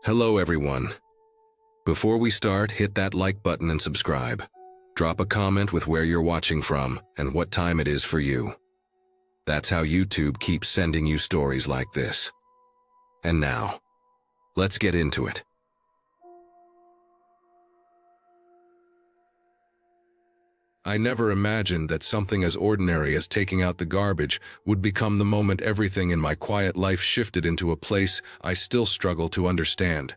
Hello everyone. Before we start, hit that like button and subscribe. Drop a comment with where you're watching from and what time it is for you. That's how YouTube keeps sending you stories like this. And now, let's get into it. I never imagined that something as ordinary as taking out the garbage would become the moment everything in my quiet life shifted into a place I still struggle to understand.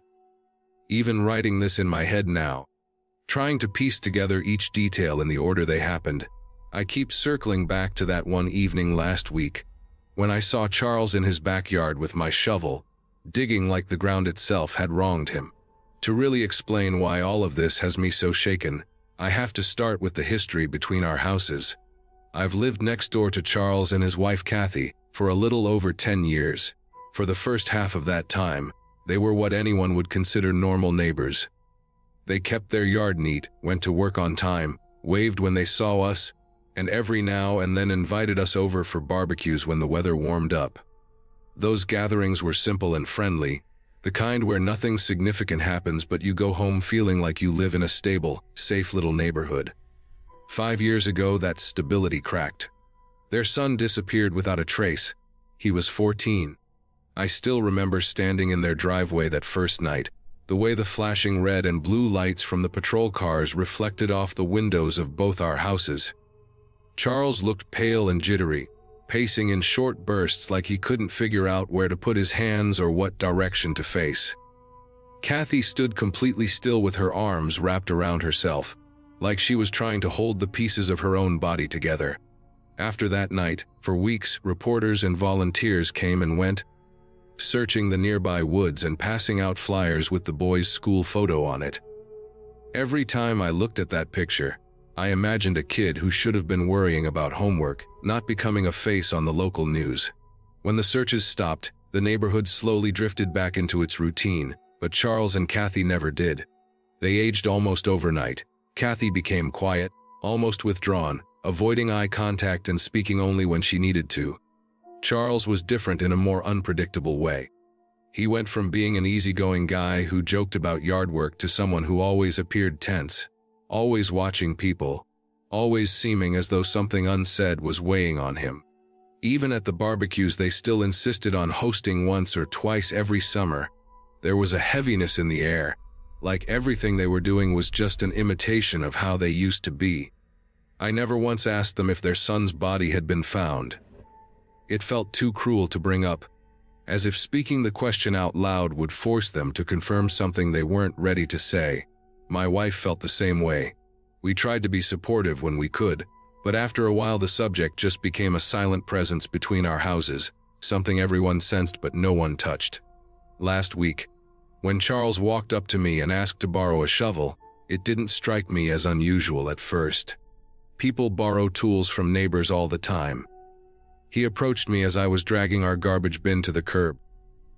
Even writing this in my head now, trying to piece together each detail in the order they happened, I keep circling back to that one evening last week when I saw Charles in his backyard with my shovel, digging like the ground itself had wronged him. To really explain why all of this has me so shaken, I have to start with the history between our houses. I've lived next door to Charles and his wife Kathy for a little over 10 years. For the first half of that time, they were what anyone would consider normal neighbors. They kept their yard neat, went to work on time, waved when they saw us, and every now and then invited us over for barbecues when the weather warmed up. Those gatherings were simple and friendly, the kind where nothing significant happens but you go home feeling like you live in a stable, safe little neighborhood. 5 years ago, that stability cracked. Their son disappeared without a trace. He was 14. I still remember standing in their driveway that first night, the way the flashing red and blue lights from the patrol cars reflected off the windows of both our houses. Charles looked pale and jittery, pacing in short bursts like he couldn't figure out where to put his hands or what direction to face. Kathy stood completely still with her arms wrapped around herself, like she was trying to hold the pieces of her own body together. After that night, for weeks, reporters and volunteers came and went, searching the nearby woods and passing out flyers with the boys' school photo on it. Every time I looked at that picture, I imagined a kid who should have been worrying about homework, not becoming a face on the local news. When the searches stopped, the neighborhood slowly drifted back into its routine, but Charles and Kathy never did. They aged almost overnight. Kathy became quiet, almost withdrawn, avoiding eye contact and speaking only when she needed to. Charles was different in a more unpredictable way. He went from being an easygoing guy who joked about yard work to someone who always appeared tense, always watching people, always seeming as though something unsaid was weighing on him. Even at the barbecues they still insisted on hosting once or twice every summer, there was a heaviness in the air, like everything they were doing was just an imitation of how they used to be. I never once asked them if their son's body had been found. It felt too cruel to bring up, as if speaking the question out loud would force them to confirm something they weren't ready to say. My wife felt the same way. We tried to be supportive when we could, but after a while the subject just became a silent presence between our houses, something everyone sensed but no one touched. Last week, when Charles walked up to me and asked to borrow a shovel, it didn't strike me as unusual at first. People borrow tools from neighbors all the time. He approached me as I was dragging our garbage bin to the curb.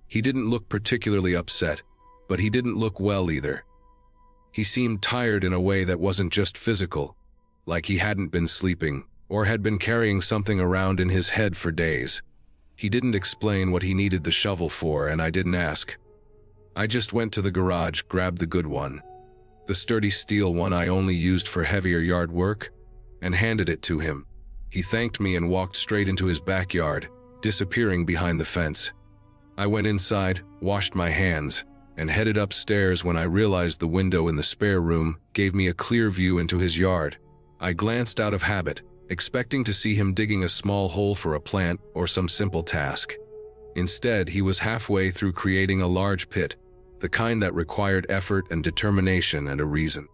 He didn't look particularly upset, but he didn't look well either. He seemed tired in a way that wasn't just physical, like he hadn't been sleeping or had been carrying something around in his head for days. He didn't explain what he needed the shovel for, and I didn't ask. I just went to the garage, grabbed the good one, the sturdy steel one I only used for heavier yard work, and handed it to him. He thanked me and walked straight into his backyard, disappearing behind the fence. I went inside, washed my hands, and headed upstairs when I realized the window in the spare room gave me a clear view into his yard. I glanced out of habit, expecting to see him digging a small hole for a plant or some simple task. Instead, he was halfway through creating a large pit, the kind that required effort and determination and a reason.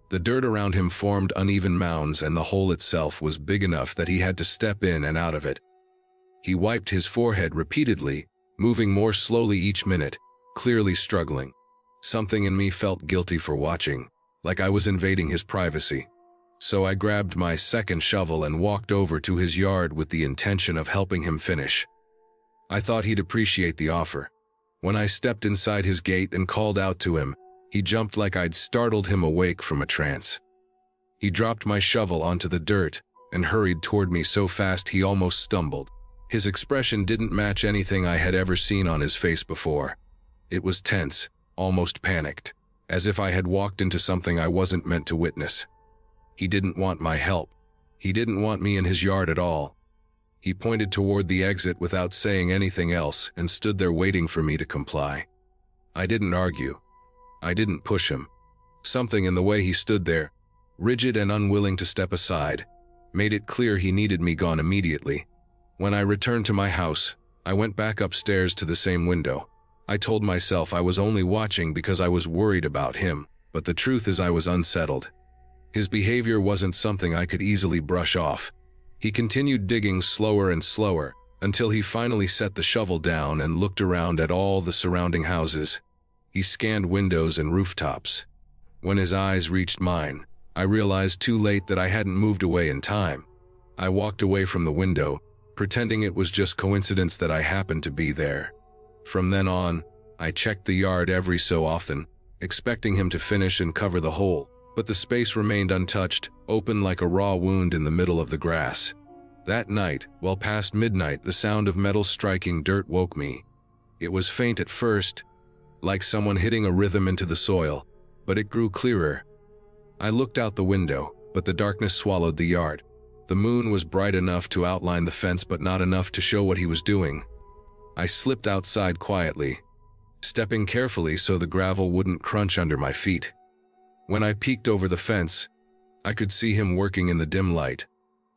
The dirt around him formed uneven mounds, and the hole itself was big enough that he had to step in and out of it. He wiped his forehead repeatedly, moving more slowly each minute, clearly struggling. Something in me felt guilty for watching, like I was invading his privacy. So I grabbed my second shovel and walked over to his yard with the intention of helping him finish. I thought he'd appreciate the offer. When I stepped inside his gate and called out to him, he jumped like I'd startled him awake from a trance. He dropped my shovel onto the dirt and hurried toward me so fast he almost stumbled. His expression didn't match anything I had ever seen on his face before. It was tense, almost panicked, as if I had walked into something I wasn't meant to witness. He didn't want my help. He didn't want me in his yard at all. He pointed toward the exit without saying anything else and stood there waiting for me to comply. I didn't argue. I didn't push him. Something in the way he stood there, rigid and unwilling to step aside, made it clear he needed me gone immediately. When I returned to my house, I went back upstairs to the same window. I told myself I was only watching because I was worried about him, but the truth is I was unsettled. His behavior wasn't something I could easily brush off. He continued digging slower and slower, until he finally set the shovel down and looked around at all the surrounding houses. He scanned windows and rooftops. When his eyes reached mine, I realized too late that I hadn't moved away in time. I walked away from the window, pretending it was just coincidence that I happened to be there. From then on, I checked the yard every so often, expecting him to finish and cover the hole, but the space remained untouched, open like a raw wound in the middle of the grass. That night, well past midnight, the sound of metal striking dirt woke me. It was faint at first, like someone hitting a rhythm into the soil, but it grew clearer. I looked out the window, but the darkness swallowed the yard. The moon was bright enough to outline the fence, but not enough to show what he was doing. I slipped outside quietly, stepping carefully so the gravel wouldn't crunch under my feet. When I peeked over the fence, I could see him working in the dim light.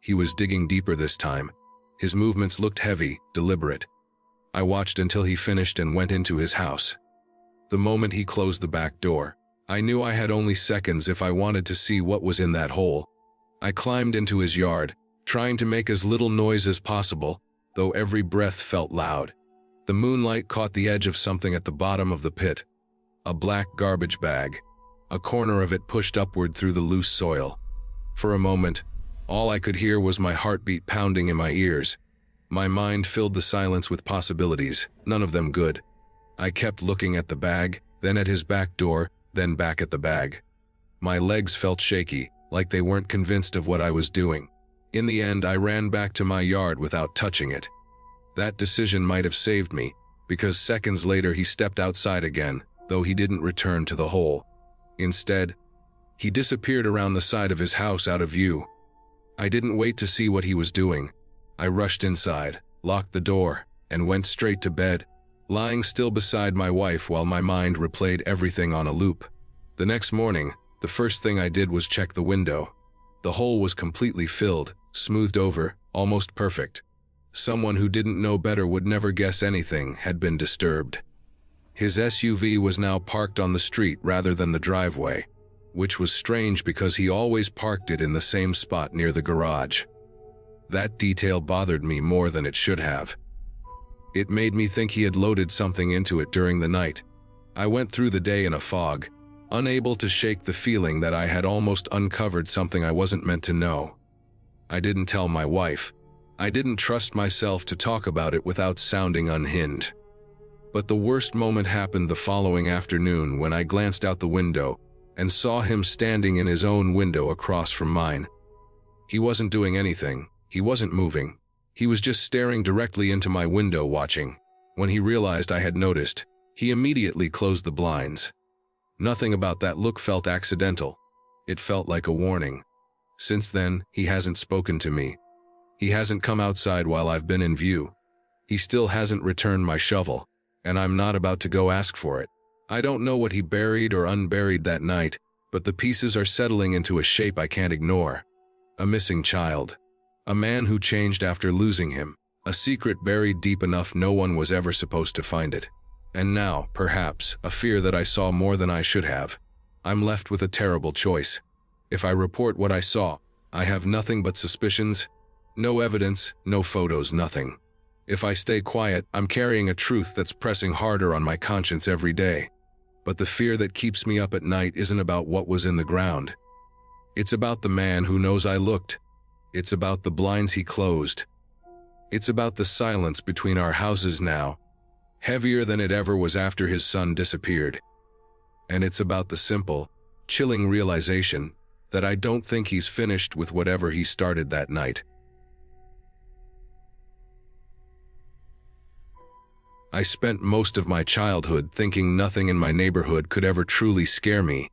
He was digging deeper this time. His movements looked heavy, deliberate. I watched until he finished and went into his house. The moment he closed the back door, I knew I had only seconds if I wanted to see what was in that hole. I climbed into his yard, trying to make as little noise as possible, though every breath felt loud. The moonlight caught the edge of something at the bottom of the pit. A black garbage bag. A corner of it pushed upward through the loose soil. For a moment, all I could hear was my heartbeat pounding in my ears. My mind filled the silence with possibilities, none of them good. I kept looking at the bag, then at his back door, then back at the bag. My legs felt shaky, like they weren't convinced of what I was doing. In the end, I ran back to my yard without touching it. That decision might have saved me, because seconds later he stepped outside again, though he didn't return to the hole. Instead, he disappeared around the side of his house out of view. I didn't wait to see what he was doing. I rushed inside, locked the door, and went straight to bed, lying still beside my wife while my mind replayed everything on a loop. The next morning, the first thing I did was check the window. The hole was completely filled, smoothed over, almost perfect. Someone who didn't know better would never guess anything had been disturbed. His SUV was now parked on the street rather than the driveway, which was strange because he always parked it in the same spot near the garage. That detail bothered me more than it should have. It made me think he had loaded something into it during the night. I went through the day in a fog, unable to shake the feeling that I had almost uncovered something I wasn't meant to know. I didn't tell my wife. I didn't trust myself to talk about it without sounding unhinged. But the worst moment happened the following afternoon when I glanced out the window and saw him standing in his own window across from mine. He wasn't doing anything. He wasn't moving. He was just staring directly into my window watching. When he realized I had noticed, he immediately closed the blinds. Nothing about that look felt accidental. It felt like a warning. Since then, he hasn't spoken to me. He hasn't come outside while I've been in view. He still hasn't returned my shovel, and I'm not about to go ask for it. I don't know what he buried or unburied that night, but the pieces are settling into a shape I can't ignore. A missing child. A man who changed after losing him. A secret buried deep enough no one was ever supposed to find it. And now, perhaps, a fear that I saw more than I should have. I'm left with a terrible choice. If I report what I saw, I have nothing but suspicions. No evidence, no photos, nothing. If I stay quiet, I'm carrying a truth that's pressing harder on my conscience every day. But the fear that keeps me up at night isn't about what was in the ground. It's about the man who knows I looked. It's about the blinds he closed. It's about the silence between our houses now, heavier than it ever was after his son disappeared. And it's about the simple, chilling realization that I don't think he's finished with whatever he started that night. I spent most of my childhood thinking nothing in my neighborhood could ever truly scare me.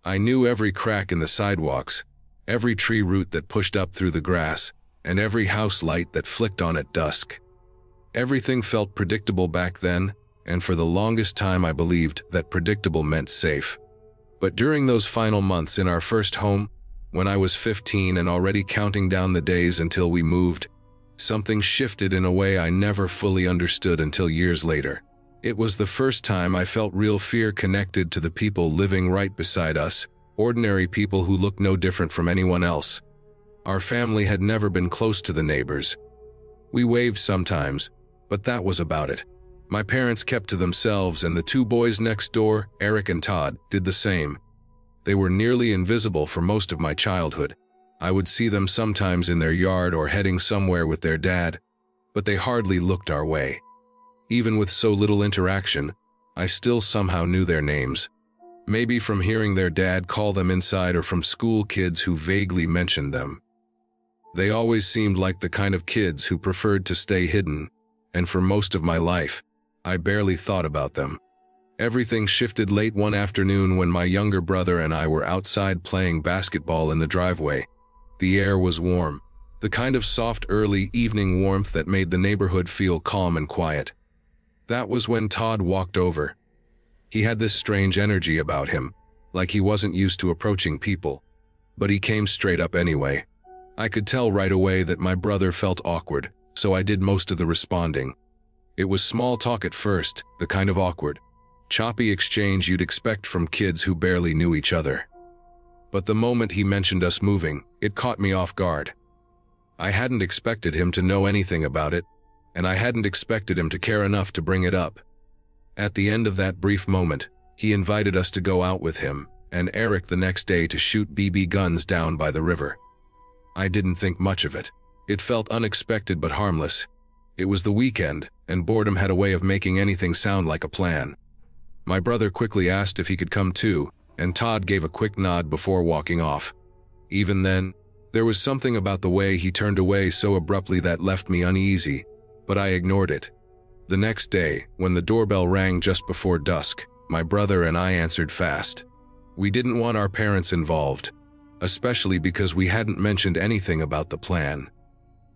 I knew every crack in the sidewalks, every tree root that pushed up through the grass, and every house light that flicked on at dusk. Everything felt predictable back then, and for the longest time I believed that predictable meant safe. But during those final months in our first home, when I was 15 and already counting down the days until we moved, something shifted in a way I never fully understood until years later. It was the first time I felt real fear connected to the people living right beside us, ordinary people who looked no different from anyone else. Our family had never been close to the neighbors. We waved sometimes, but that was about it. My parents kept to themselves, and the two boys next door, Eric and Todd, did the same. They were nearly invisible for most of my childhood. I would see them sometimes in their yard or heading somewhere with their dad, but they hardly looked our way. Even with so little interaction, I still somehow knew their names. Maybe from hearing their dad call them inside or from school kids who vaguely mentioned them. They always seemed like the kind of kids who preferred to stay hidden, and for most of my life, I barely thought about them. Everything shifted late one afternoon when my younger brother and I were outside playing basketball in the driveway. The air was warm, the kind of soft early evening warmth that made the neighborhood feel calm and quiet. That was when Todd walked over. He had this strange energy about him, like he wasn't used to approaching people, but he came straight up anyway. I could tell right away that my brother felt awkward, so I did most of the responding. It was small talk at first, the kind of awkward, choppy exchange you'd expect from kids who barely knew each other. But the moment he mentioned us moving, it caught me off guard. I hadn't expected him to know anything about it, and I hadn't expected him to care enough to bring it up. At the end of that brief moment, he invited us to go out with him and Eric the next day to shoot BB guns down by the river. I didn't think much of it. It felt unexpected but harmless. It was the weekend, and boredom had a way of making anything sound like a plan. My brother quickly asked if he could come too, and Todd gave a quick nod before walking off. Even then, there was something about the way he turned away so abruptly that left me uneasy, but I ignored it. The next day, when the doorbell rang just before dusk, my brother and I answered fast. We didn't want our parents involved, especially because we hadn't mentioned anything about the plan.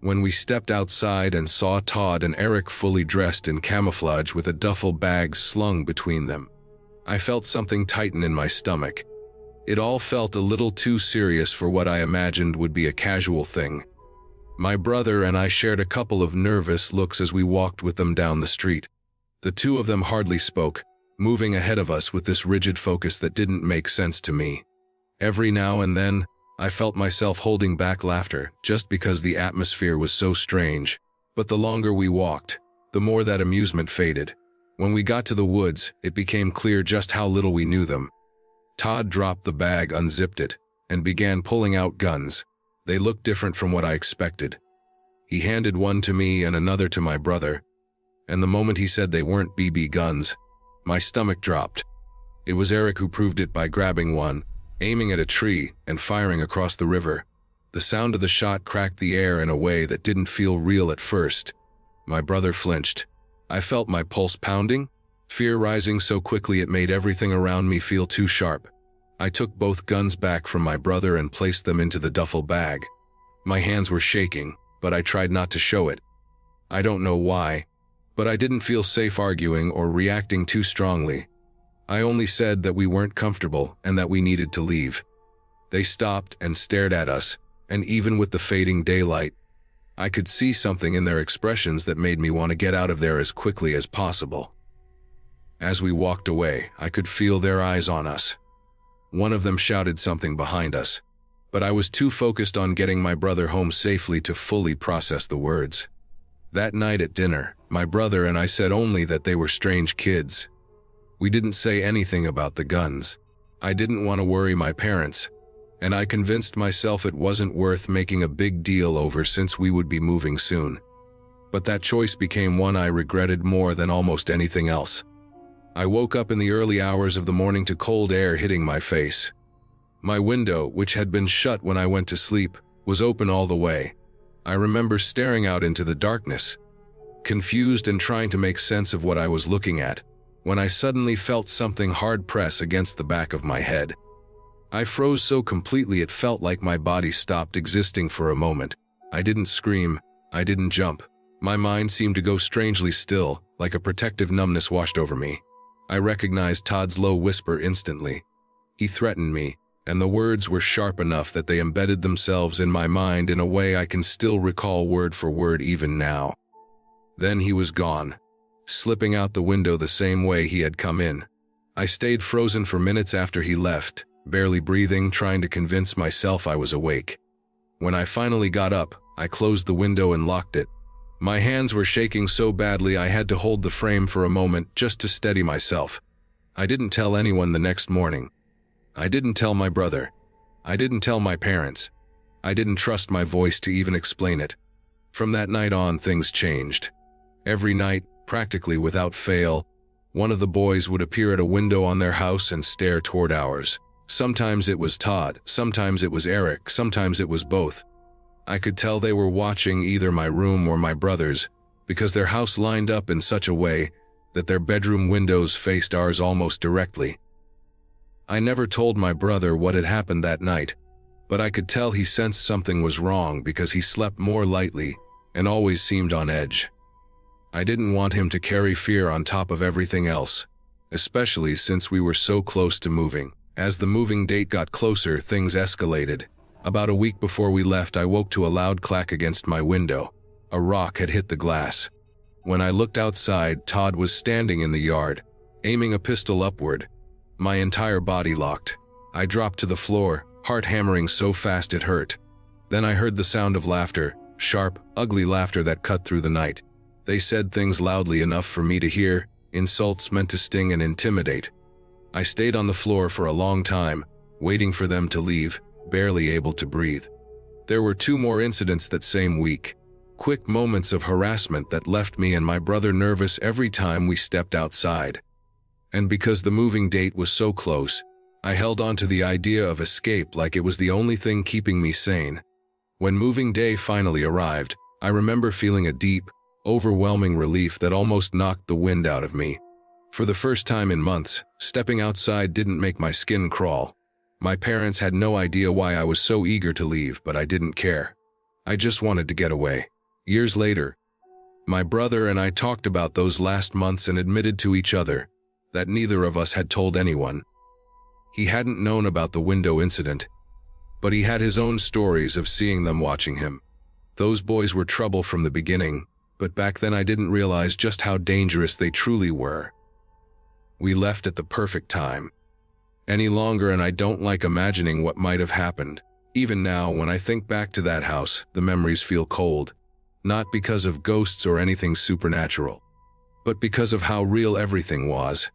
When we stepped outside and saw Todd and Eric fully dressed in camouflage with a duffel bag slung between them, I felt something tighten in my stomach. It all felt a little too serious for what I imagined would be a casual thing. My brother and I shared a couple of nervous looks as we walked with them down the street. The two of them hardly spoke, moving ahead of us with this rigid focus that didn't make sense to me. Every now and then, I felt myself holding back laughter just because the atmosphere was so strange. But the longer we walked, the more that amusement faded. When we got to the woods, it became clear just how little we knew them. Todd dropped the bag, unzipped it, and began pulling out guns. They looked different from what I expected. He handed one to me and another to my brother, and the moment he said they weren't BB guns, my stomach dropped. It was Eric who proved it by grabbing one, aiming at a tree, and firing across the river. The sound of the shot cracked the air in a way that didn't feel real at first. My brother flinched. I felt my pulse pounding, fear rising so quickly it made everything around me feel too sharp. I took both guns back from my brother and placed them into the duffel bag. My hands were shaking, but I tried not to show it. I don't know why, but I didn't feel safe arguing or reacting too strongly. I only said that we weren't comfortable and that we needed to leave. They stopped and stared at us, and even with the fading daylight, I could see something in their expressions that made me want to get out of there as quickly as possible. As we walked away, I could feel their eyes on us. One of them shouted something behind us, but I was too focused on getting my brother home safely to fully process the words. That night at dinner, my brother and I said only that they were strange kids. We didn't say anything about the guns. I didn't want to worry my parents, and I convinced myself it wasn't worth making a big deal over since we would be moving soon. But that choice became one I regretted more than almost anything else. I woke up in the early hours of the morning to cold air hitting my face. My window, which had been shut when I went to sleep, was open all the way. I remember staring out into the darkness. confused and trying to make sense of what I was looking at, when I suddenly felt something hard press against the back of my head. I froze so completely it felt like my body stopped existing for a moment. I didn't scream, I didn't jump. My mind seemed to go strangely still, like a protective numbness washed over me. I recognized Todd's low whisper instantly. He threatened me, and the words were sharp enough that they embedded themselves in my mind in a way I can still recall word for word even now. Then he was gone, slipping out the window the same way he had come in. I stayed frozen for minutes after he left, barely breathing, trying to convince myself I was awake. When I finally got up, I closed the window and locked it. My hands were shaking so badly I had to hold the frame for a moment just to steady myself. I didn't tell anyone the next morning. I didn't tell my brother. I didn't tell my parents. I didn't trust my voice to even explain it. From that night on, things changed. Every night, practically without fail, one of the boys would appear at a window on their house and stare toward ours. Sometimes it was Todd, sometimes it was Eric, sometimes it was both. I could tell they were watching either my room or my brother's, because their house lined up in such a way that their bedroom windows faced ours almost directly. I never told my brother what had happened that night, but I could tell he sensed something was wrong because he slept more lightly and always seemed on edge. I didn't want him to carry fear on top of everything else, especially since we were so close to moving. As the moving date got closer, things escalated. About a week before we left, I woke to a loud clack against my window. A rock had hit the glass. When I looked outside, Todd was standing in the yard, aiming a pistol upward. My entire body locked. I dropped to the floor, heart hammering so fast it hurt. Then I heard the sound of laughter, sharp, ugly laughter that cut through the night. They said things loudly enough for me to hear, insults meant to sting and intimidate. I stayed on the floor for a long time, waiting for them to leave, barely able to breathe. There were 2 more incidents that same week. Quick moments of harassment that left me and my brother nervous every time we stepped outside. And because the moving date was so close, I held on to the idea of escape like it was the only thing keeping me sane. When moving day finally arrived, I remember feeling a deep, overwhelming relief that almost knocked the wind out of me. For the first time in months, stepping outside didn't make my skin crawl. My parents had no idea why I was so eager to leave, but I didn't care. I just wanted to get away. Years later, my brother and I talked about those last months and admitted to each other that neither of us had told anyone. He hadn't known about the window incident, but he had his own stories of seeing them watching him. Those boys were trouble from the beginning, but back then I didn't realize just how dangerous they truly were. We left at the perfect time. Any longer, and I don't like imagining what might have happened. Even now, when I think back to that house, the memories feel cold. Not because of ghosts or anything supernatural, but because of how real everything was.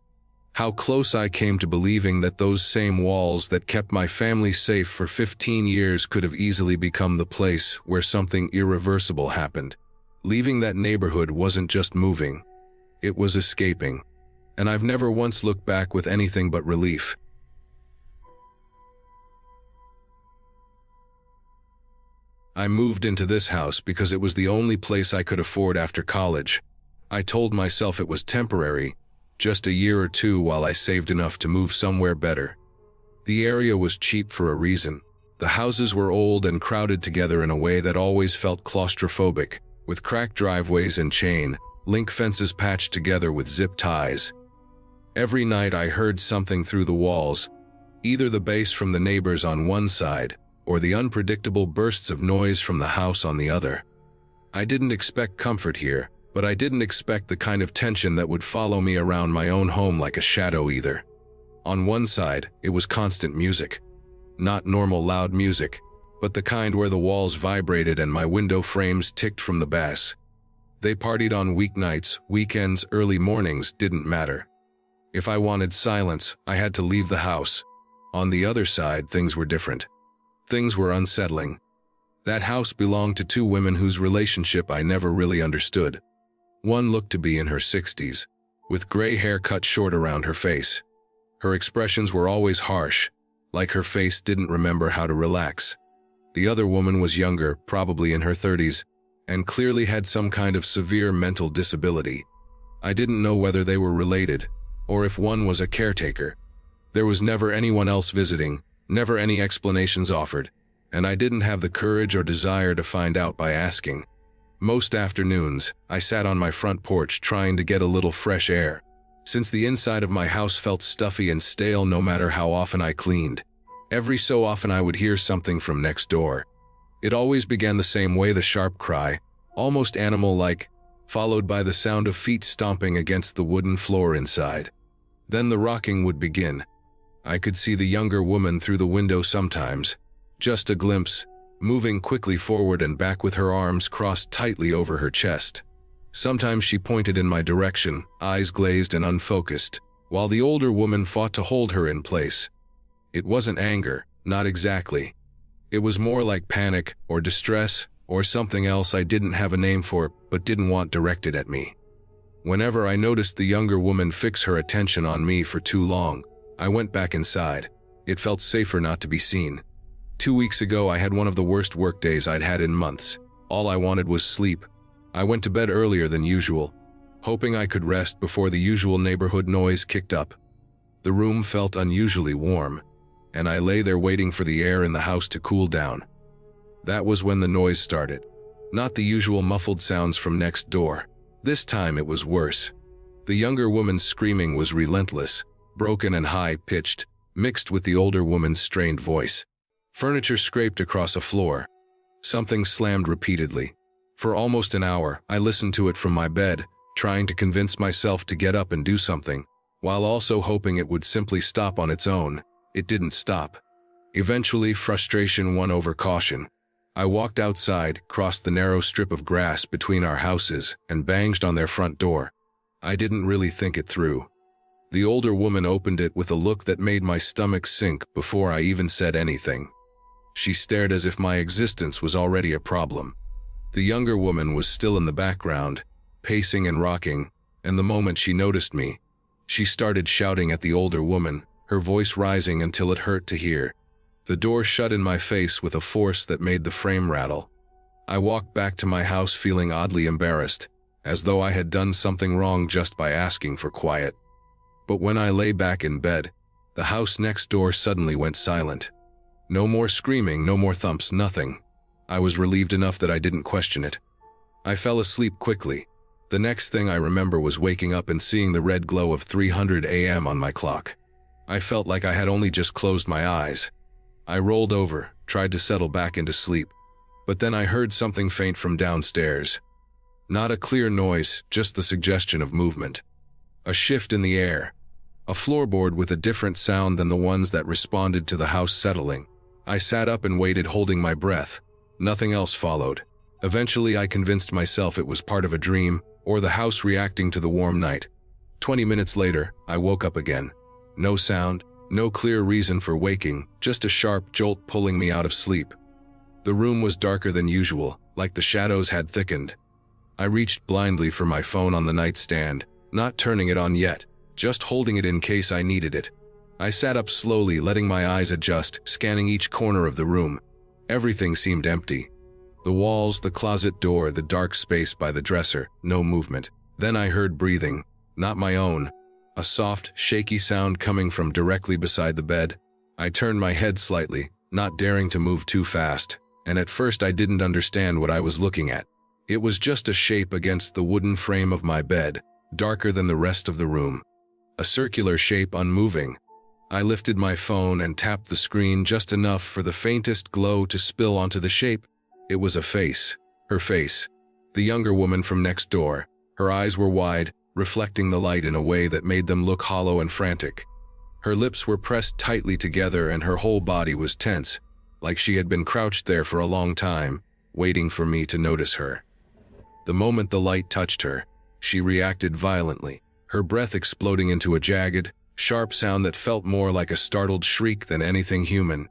How close I came to believing that those same walls that kept my family safe for 15 years could have easily become the place where something irreversible happened. Leaving that neighborhood wasn't just moving, it was escaping. And I've never once looked back with anything but relief. I moved into this house because it was the only place I could afford after college. I told myself it was temporary, just a year or 2 while I saved enough to move somewhere better. The area was cheap for a reason. The houses were old and crowded together in a way that always felt claustrophobic, with cracked driveways and chain link fences patched together with zip ties. Every night I heard something through the walls, either the bass from the neighbors on one side, or the unpredictable bursts of noise from the house on the other. I didn't expect comfort here, but I didn't expect the kind of tension that would follow me around my own home like a shadow either. On one side, it was constant music. Not normal loud music, but the kind where the walls vibrated and my window frames ticked from the bass. They partied on weeknights, weekends, early mornings, didn't matter. If I wanted silence, I had to leave the house. On the other side, things were different. Things were unsettling. That house belonged to 2 women whose relationship I never really understood. One looked to be in her 60s, with gray hair cut short around her face. Her expressions were always harsh, like her face didn't remember how to relax. The other woman was younger, probably in her 30s, and clearly had some kind of severe mental disability. I didn't know whether they were related, or if one was a caretaker. There was never anyone else visiting, never any explanations offered, and I didn't have the courage or desire to find out by asking. Most afternoons, I sat on my front porch trying to get a little fresh air, since the inside of my house felt stuffy and stale no matter how often I cleaned. Every so often I would hear something from next door. It always began the same way, the sharp cry, almost animal-like, followed by the sound of feet stomping against the wooden floor inside. Then the rocking would begin. I could see the younger woman through the window sometimes, just a glimpse, moving quickly forward and back with her arms crossed tightly over her chest. Sometimes she pointed in my direction, eyes glazed and unfocused, while the older woman fought to hold her in place. It wasn't anger, not exactly. It was more like panic, or distress, or something else I didn't have a name for but didn't want directed at me. Whenever I noticed the younger woman fix her attention on me for too long, I went back inside. It felt safer not to be seen. 2 weeks ago I had one of the worst work days I'd had in months. All I wanted was sleep. I went to bed earlier than usual, hoping I could rest before the usual neighborhood noise kicked up. The room felt unusually warm, and I lay there waiting for the air in the house to cool down. That was when the noise started. Not the usual muffled sounds from next door. This time it was worse. The younger woman's screaming was relentless, broken and high-pitched, mixed with the older woman's strained voice. Furniture scraped across a floor. Something slammed repeatedly. For almost an hour, I listened to it from my bed, trying to convince myself to get up and do something, while also hoping it would simply stop on its own. It didn't stop. Eventually, frustration won over caution. I walked outside, crossed the narrow strip of grass between our houses, and banged on their front door. I didn't really think it through. The older woman opened it with a look that made my stomach sink before I even said anything. She stared as if my existence was already a problem. The younger woman was still in the background, pacing and rocking, and the moment she noticed me, she started shouting at the older woman, her voice rising until it hurt to hear. The door shut in my face with a force that made the frame rattle. I walked back to my house feeling oddly embarrassed, as though I had done something wrong just by asking for quiet. But when I lay back in bed, the house next door suddenly went silent. No more screaming, no more thumps, nothing. I was relieved enough that I didn't question it. I fell asleep quickly. The next thing I remember was waking up and seeing the red glow of 3:00 a.m. on my clock. I felt like I had only just closed my eyes. I rolled over, tried to settle back into sleep, but then I heard something faint from downstairs. Not a clear noise, just the suggestion of movement. A shift in the air. A floorboard with a different sound than the ones that responded to the house settling. I sat up and waited, holding my breath. Nothing else followed. Eventually I convinced myself it was part of a dream, or the house reacting to the warm night. 20 minutes later, I woke up again. No sound, no clear reason for waking, just a sharp jolt pulling me out of sleep. The room was darker than usual, like the shadows had thickened. I reached blindly for my phone on the nightstand, not turning it on yet, just holding it in case I needed it. I sat up slowly, letting my eyes adjust, scanning each corner of the room. Everything seemed empty. The walls, the closet door, the dark space by the dresser, no movement. Then I heard breathing, not my own. A soft, shaky sound coming from directly beside the bed. I turned my head slightly, not daring to move too fast, and at first I didn't understand what I was looking at. It was just a shape against the wooden frame of my bed, darker than the rest of the room. A circular shape, unmoving. I lifted my phone and tapped the screen just enough for the faintest glow to spill onto the shape. It was a face. Her face. The younger woman from next door. Her eyes were wide, reflecting the light in a way that made them look hollow and frantic. Her lips were pressed tightly together and her whole body was tense, like she had been crouched there for a long time, waiting for me to notice her. The moment the light touched her, she reacted violently, her breath exploding into a jagged, sharp sound that felt more like a startled shriek than anything human.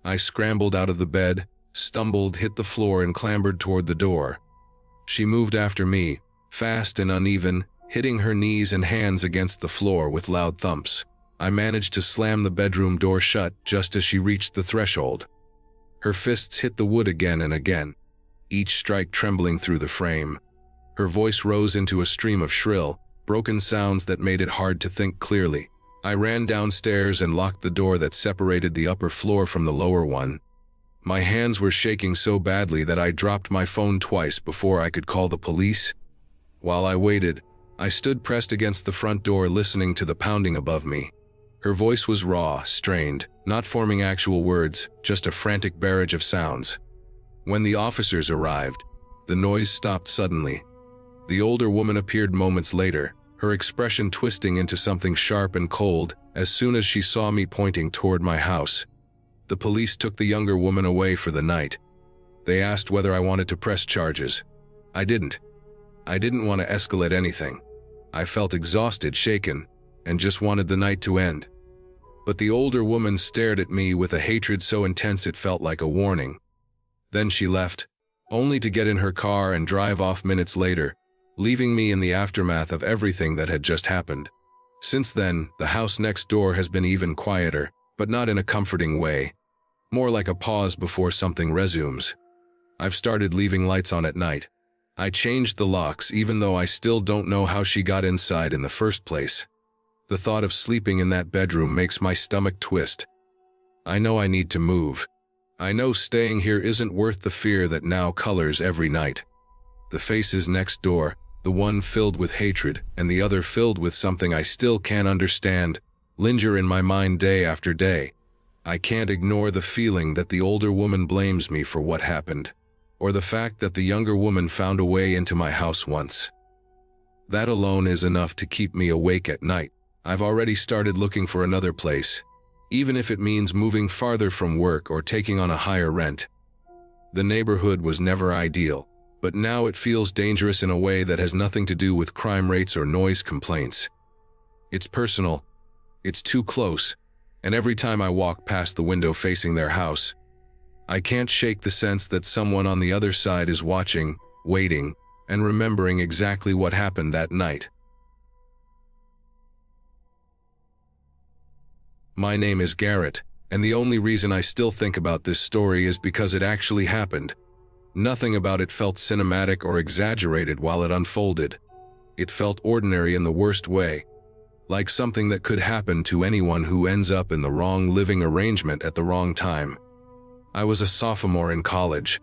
I scrambled out of the bed, stumbled, hit the floor, and clambered toward the door. She moved after me, fast and uneven, hitting her knees and hands against the floor with loud thumps. I managed to slam the bedroom door shut just as she reached the threshold. Her fists hit the wood again and again. each strike trembling through the frame. Her voice rose into a stream of shrill, broken sounds that made it hard to think clearly. I ran downstairs and locked the door that separated the upper floor from the lower one. My hands were shaking so badly that I dropped my phone twice before I could call the police. While I waited, I stood pressed against the front door listening to the pounding above me. Her voice was raw, strained, not forming actual words, just a frantic barrage of sounds. When the officers arrived, the noise stopped suddenly. The older woman appeared moments later, her expression twisting into something sharp and cold as soon as she saw me pointing toward my house. The police took the younger woman away for the night. They asked whether I wanted to press charges. I didn't. I didn't want to escalate anything. I felt exhausted, shaken, and just wanted the night to end. But the older woman stared at me with a hatred so intense it felt like a warning. Then she left, only to get in her car and drive off minutes later, leaving me in the aftermath of everything that had just happened. Since then, the house next door has been even quieter, but not in a comforting way. More like a pause before something resumes. I've started leaving lights on at night. I changed the locks even though I still don't know how she got inside in the first place. The thought of sleeping in that bedroom makes my stomach twist. I know I need to move. I know staying here isn't worth the fear that now colors every night. The faces next door, the one filled with hatred and the other filled with something I still can't understand, linger in my mind day after day. I can't ignore the feeling that the older woman blames me for what happened, or the fact that the younger woman found a way into my house once. That alone is enough to keep me awake at night. I've already started looking for another place, even if it means moving farther from work or taking on a higher rent. The neighborhood was never ideal, but now it feels dangerous in a way that has nothing to do with crime rates or noise complaints. It's personal, it's too close, and every time I walk past the window facing their house, I can't shake the sense that someone on the other side is watching, waiting, and remembering exactly what happened that night. My name is Garrett, and the only reason I still think about this story is because it actually happened. Nothing about it felt cinematic or exaggerated while it unfolded. It felt ordinary in the worst way, like something that could happen to anyone who ends up in the wrong living arrangement at the wrong time. I was a sophomore in college,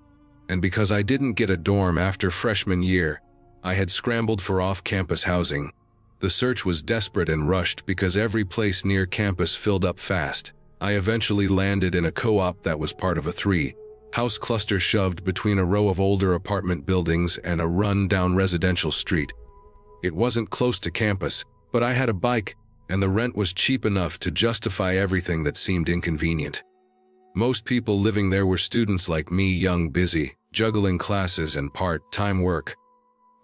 and because I didn't get a dorm after freshman year, I had scrambled for off-campus housing. The search was desperate and rushed because every place near campus filled up fast. I eventually landed in a co-op that was part of a three-house cluster shoved between a row of older apartment buildings and a run-down residential street. It wasn't close to campus, but I had a bike, and the rent was cheap enough to justify everything that seemed inconvenient. Most people living there were students like me, young, busy, juggling classes and part-time work.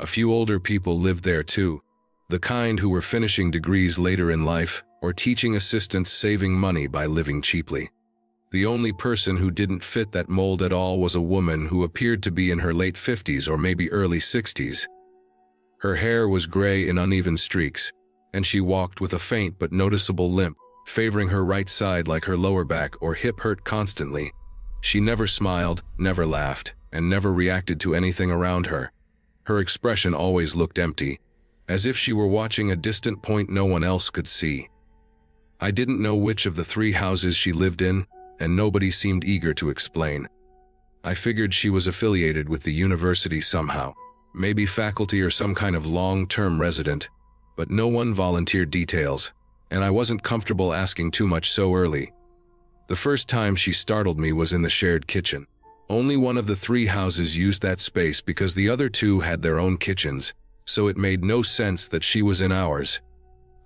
A few older people lived there too, the kind who were finishing degrees later in life or teaching assistants saving money by living cheaply. The only person who didn't fit that mold at all was a woman who appeared to be in her late 50s or maybe early 60s. Her hair was gray in uneven streaks, and she walked with a faint but noticeable limp, favoring her right side like her lower back or hip hurt constantly. She never smiled, never laughed, and never reacted to anything around her. Her expression always looked empty, as if she were watching a distant point no one else could see. I didn't know which of the three houses she lived in, and nobody seemed eager to explain. I figured she was affiliated with the university somehow, maybe faculty or some kind of long-term resident, but no one volunteered details, and I wasn't comfortable asking too much so early. The first time she startled me was in the shared kitchen. Only one of the three houses used that space because the other two had their own kitchens, so it made no sense that she was in ours.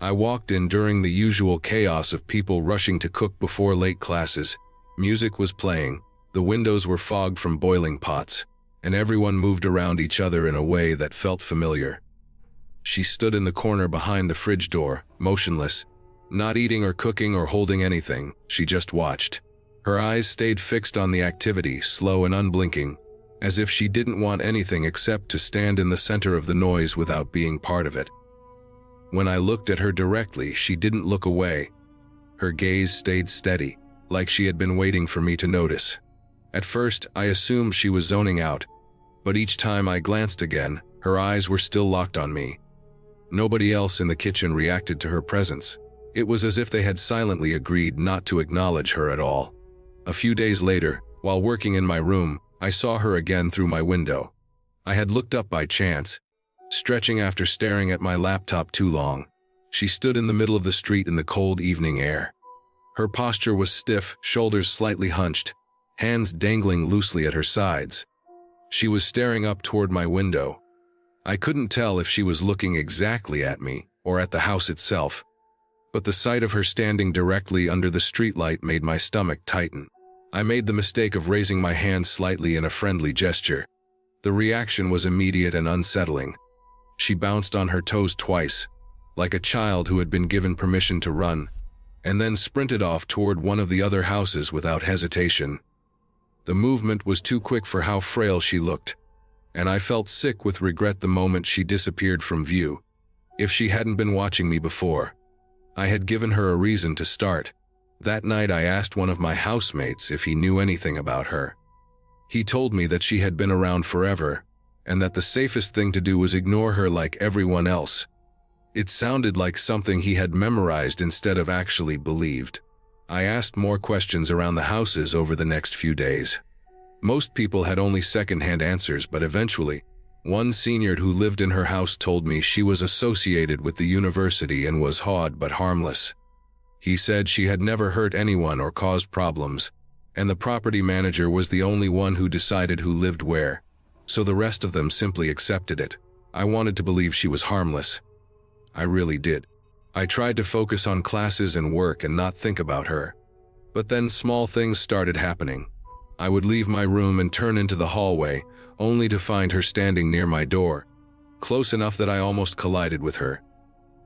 I walked in during the usual chaos of people rushing to cook before late classes. Music was playing, the windows were fogged from boiling pots, and everyone moved around each other in a way that felt familiar. She stood in the corner behind the fridge door, motionless, not eating or cooking or holding anything. She just watched. Her eyes stayed fixed on the activity, slow and unblinking, as if she didn't want anything except to stand in the center of the noise without being part of it. When I looked at her directly, she didn't look away. Her gaze stayed steady, like she had been waiting for me to notice. At first, I assumed she was zoning out, But each time I glanced again, her eyes were still locked on me. Nobody else in the kitchen reacted to her presence. It was as if they had silently agreed not to acknowledge her at all. A few days later, while working in my room, I saw her again through my window. I had looked up by chance, stretching after staring at my laptop too long. She stood in the middle of the street in the cold evening air. Her posture was stiff, shoulders slightly hunched, hands dangling loosely at her sides. She was staring up toward my window. I couldn't tell if she was looking exactly at me or at the house itself, but the sight of her standing directly under the streetlight made my stomach tighten. I made the mistake of raising my hand slightly in a friendly gesture. The reaction was immediate and unsettling. She bounced on her toes twice, like a child who had been given permission to run, and then sprinted off toward one of the other houses without hesitation. The movement was too quick for how frail she looked, and I felt sick with regret the moment she disappeared from view. If she hadn't been watching me before, I had given her a reason to start. That night I asked one of my housemates if he knew anything about her. He told me that she had been around forever, and that the safest thing to do was ignore her like everyone else. It sounded like something he had memorized instead of actually believed. I asked more questions around the houses over the next few days. Most people had only second-hand answers, but eventually, one senior who lived in her house told me she was associated with the university and was odd but harmless. He said she had never hurt anyone or caused problems, and the property manager was the only one who decided who lived where, so the rest of them simply accepted it. I wanted to believe she was harmless. I really did. I tried to focus on classes and work and not think about her. But then small things started happening. I would leave my room and turn into the hallway, only to find her standing near my door, close enough that I almost collided with her.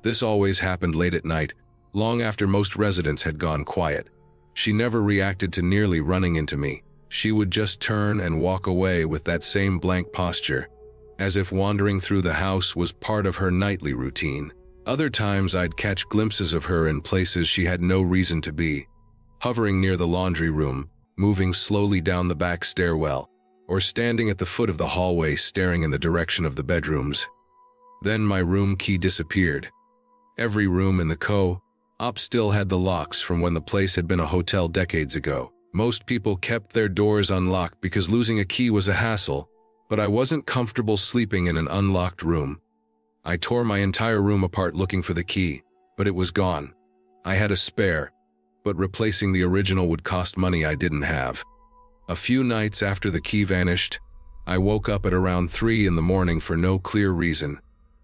This always happened late at night, long after most residents had gone quiet. She never reacted to nearly running into me. She would just turn and walk away with that same blank posture, as if wandering through the house was part of her nightly routine. Other times I'd catch glimpses of her in places she had no reason to be, hovering near the laundry room, moving slowly down the back stairwell, or standing at the foot of the hallway staring in the direction of the bedrooms. Then my room key disappeared. Every room in the co-op still had the locks from when the place had been a hotel decades ago. Most people kept their doors unlocked because losing a key was a hassle, but I wasn't comfortable sleeping in an unlocked room. I tore my entire room apart looking for the key, but it was gone. I had a spare, but replacing the original would cost money I didn't have. A few nights after the key vanished, I woke up at around 3 in the morning for no clear reason.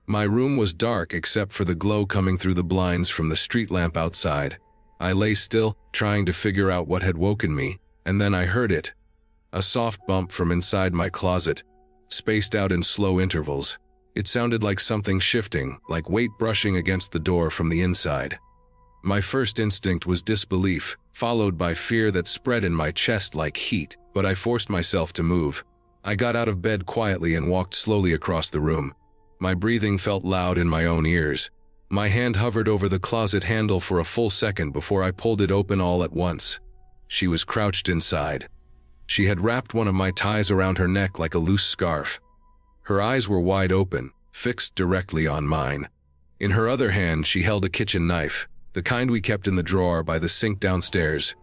My room was dark except for the glow coming through the blinds from the street lamp outside. I lay still, trying to figure out what had woken me, and then I heard it. A soft bump from inside my closet, spaced out in slow intervals. It sounded like something shifting, like weight brushing against the door from the inside. My first instinct was disbelief, followed by fear that spread in my chest like heat, but I forced myself to move. I got out of bed quietly and walked slowly across the room. My breathing felt loud in my own ears. My hand hovered over the closet handle for a full second before I pulled it open all at once. She was crouched inside. She had wrapped one of my ties around her neck like a loose scarf. Her eyes were wide open, fixed directly on mine. In her other hand, she held a kitchen knife, the kind we kept in the drawer by the sink downstairs.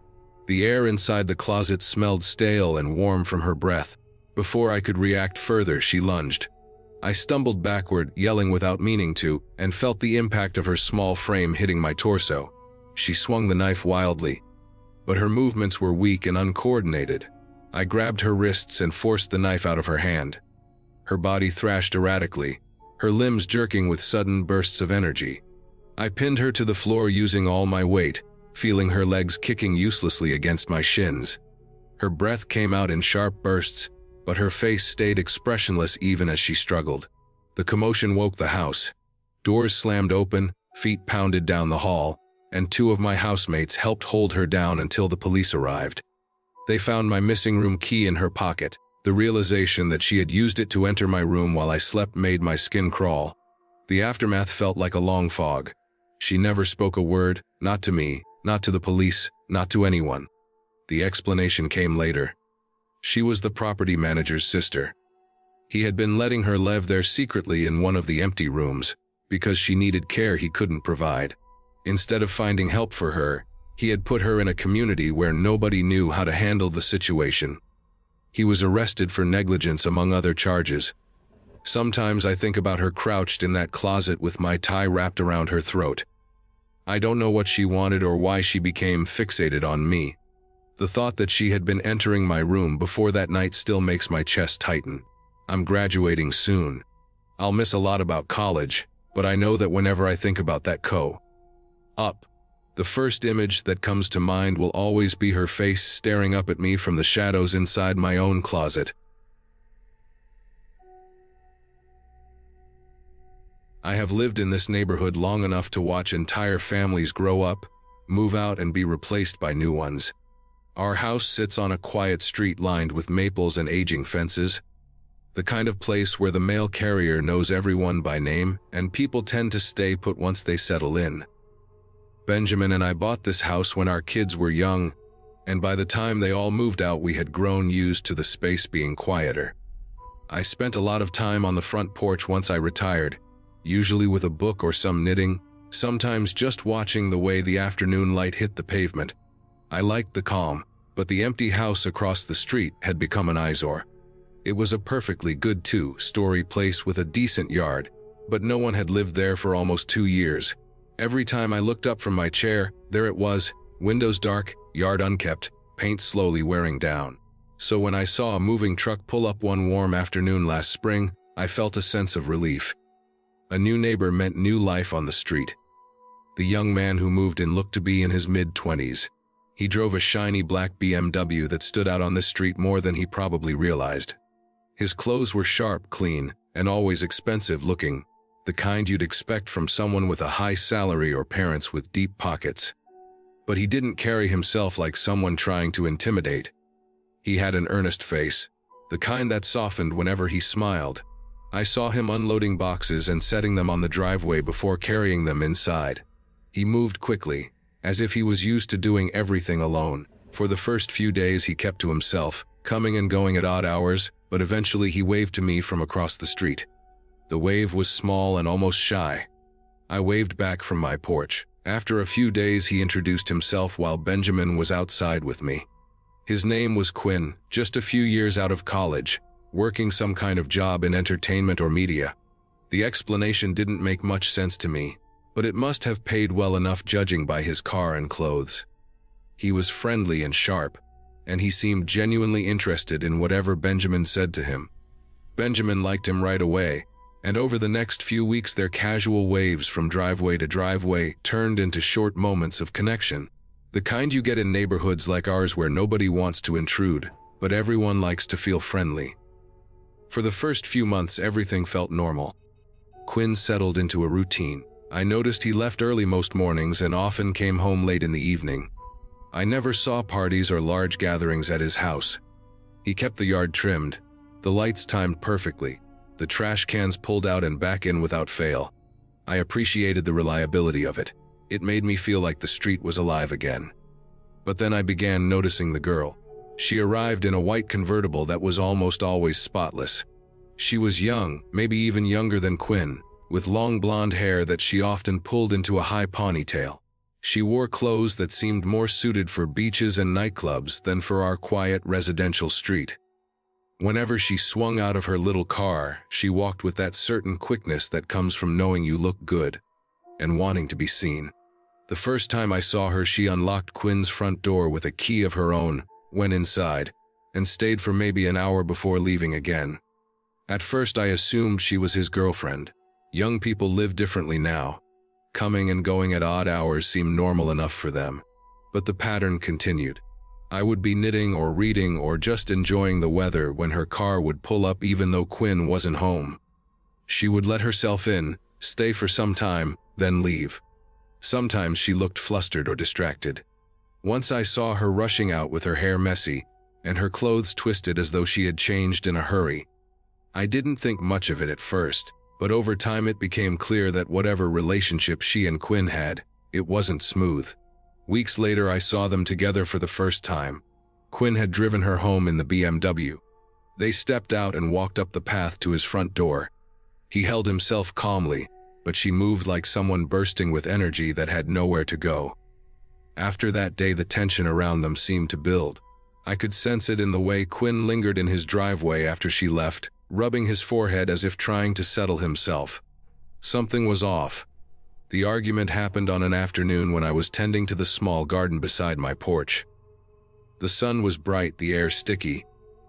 The air inside the closet smelled stale and warm from her breath. Before I could react further, she lunged. I stumbled backward, yelling without meaning to, and felt the impact of her small frame hitting my torso. She swung the knife wildly, but her movements were weak and uncoordinated. I grabbed her wrists and forced the knife out of her hand. Her body thrashed erratically, her limbs jerking with sudden bursts of energy. I pinned her to the floor using all my weight, feeling her legs kicking uselessly against my shins. Her breath came out in sharp bursts, but her face stayed expressionless even as she struggled. The commotion woke the house. Doors slammed open, feet pounded down the hall, and 2 of my housemates helped hold her down until the police arrived. They found my missing room key in her pocket. The realization that she had used it to enter my room while I slept made my skin crawl. The aftermath felt like a long fog. She never spoke a word, not to me, not to the police, not to anyone. The explanation came later. She was the property manager's sister. He had been letting her live there secretly in one of the empty rooms, because she needed care he couldn't provide. Instead of finding help for her, he had put her in a community where nobody knew how to handle the situation. He was arrested for negligence among other charges. Sometimes I think about her crouched in that closet with my tie wrapped around her throat. I don't know what she wanted or why she became fixated on me. The thought that she had been entering my room before that night still makes my chest tighten. I'm graduating soon. I'll miss a lot about college, but I know that whenever I think about that up, the first image that comes to mind will always be her face staring up at me from the shadows inside my own closet. I have lived in this neighborhood long enough to watch entire families grow up, move out, and be replaced by new ones. Our house sits on a quiet street lined with maples and aging fences, the kind of place where the mail carrier knows everyone by name, and people tend to stay put once they settle in. Benjamin and I bought this house when our kids were young, and by the time they all moved out, we had grown used to the space being quieter. I spent a lot of time on the front porch once I retired, usually with a book or some knitting, sometimes just watching the way the afternoon light hit the pavement. I liked the calm, but the empty house across the street had become an eyesore. It was a perfectly good two-story place with a decent yard, but no one had lived there for almost 2 years. Every time I looked up from my chair, there it was, windows dark, yard unkept, paint slowly wearing down. So when I saw a moving truck pull up one warm afternoon last spring, I felt a sense of relief. A new neighbor meant new life on the street. The young man who moved in looked to be in his mid-20s. He drove a shiny black BMW that stood out on this street more than he probably realized. His clothes were sharp, clean, and always expensive looking, the kind you'd expect from someone with a high salary or parents with deep pockets. But he didn't carry himself like someone trying to intimidate. He had an earnest face, the kind that softened whenever he smiled. I saw him unloading boxes and setting them on the driveway before carrying them inside. He moved quickly, as if he was used to doing everything alone. For the first few days he kept to himself, coming and going at odd hours, but eventually he waved to me from across the street. The wave was small and almost shy. I waved back from my porch. After a few days he introduced himself while Benjamin was outside with me. His name was Quinn, just a few years out of college, working some kind of job in entertainment or media. The explanation didn't make much sense to me, but it must have paid well enough judging by his car and clothes. He was friendly and sharp, and he seemed genuinely interested in whatever Benjamin said to him. Benjamin liked him right away, and over the next few weeks their casual waves from driveway to driveway turned into short moments of connection. The kind you get in neighborhoods like ours where nobody wants to intrude, but everyone likes to feel friendly. For the first few months everything felt normal. Quinn settled into a routine. I noticed he left early most mornings and often came home late in the evening. I never saw parties or large gatherings at his house. He kept the yard trimmed, the lights timed perfectly, the trash cans pulled out and back in without fail. I appreciated the reliability of it. It made me feel like the street was alive again. But then I began noticing the girl. She arrived in a white convertible that was almost always spotless. She was young, maybe even younger than Quinn, with long blonde hair that she often pulled into a high ponytail. She wore clothes that seemed more suited for beaches and nightclubs than for our quiet residential street. Whenever she swung out of her little car, she walked with that certain quickness that comes from knowing you look good and wanting to be seen. The first time I saw her, she unlocked Quinn's front door with a key of her own, went inside, and stayed for maybe an hour before leaving again. At first I assumed she was his girlfriend. Young people live differently now. Coming and going at odd hours seemed normal enough for them. But the pattern continued. I would be knitting or reading or just enjoying the weather when her car would pull up even though Quinn wasn't home. She would let herself in, stay for some time, then leave. Sometimes she looked flustered or distracted. Once I saw her rushing out with her hair messy and her clothes twisted as though she had changed in a hurry. I didn't think much of it at first, but over time it became clear that whatever relationship she and Quinn had, it wasn't smooth. Weeks later I saw them together for the first time. Quinn had driven her home in the BMW. They stepped out and walked up the path to his front door. He held himself calmly, but she moved like someone bursting with energy that had nowhere to go. After that day, the tension around them seemed to build. I could sense it in the way Quinn lingered in his driveway after she left, rubbing his forehead as if trying to settle himself. Something was off. The argument happened on an afternoon when I was tending to the small garden beside my porch. The sun was bright, the air sticky,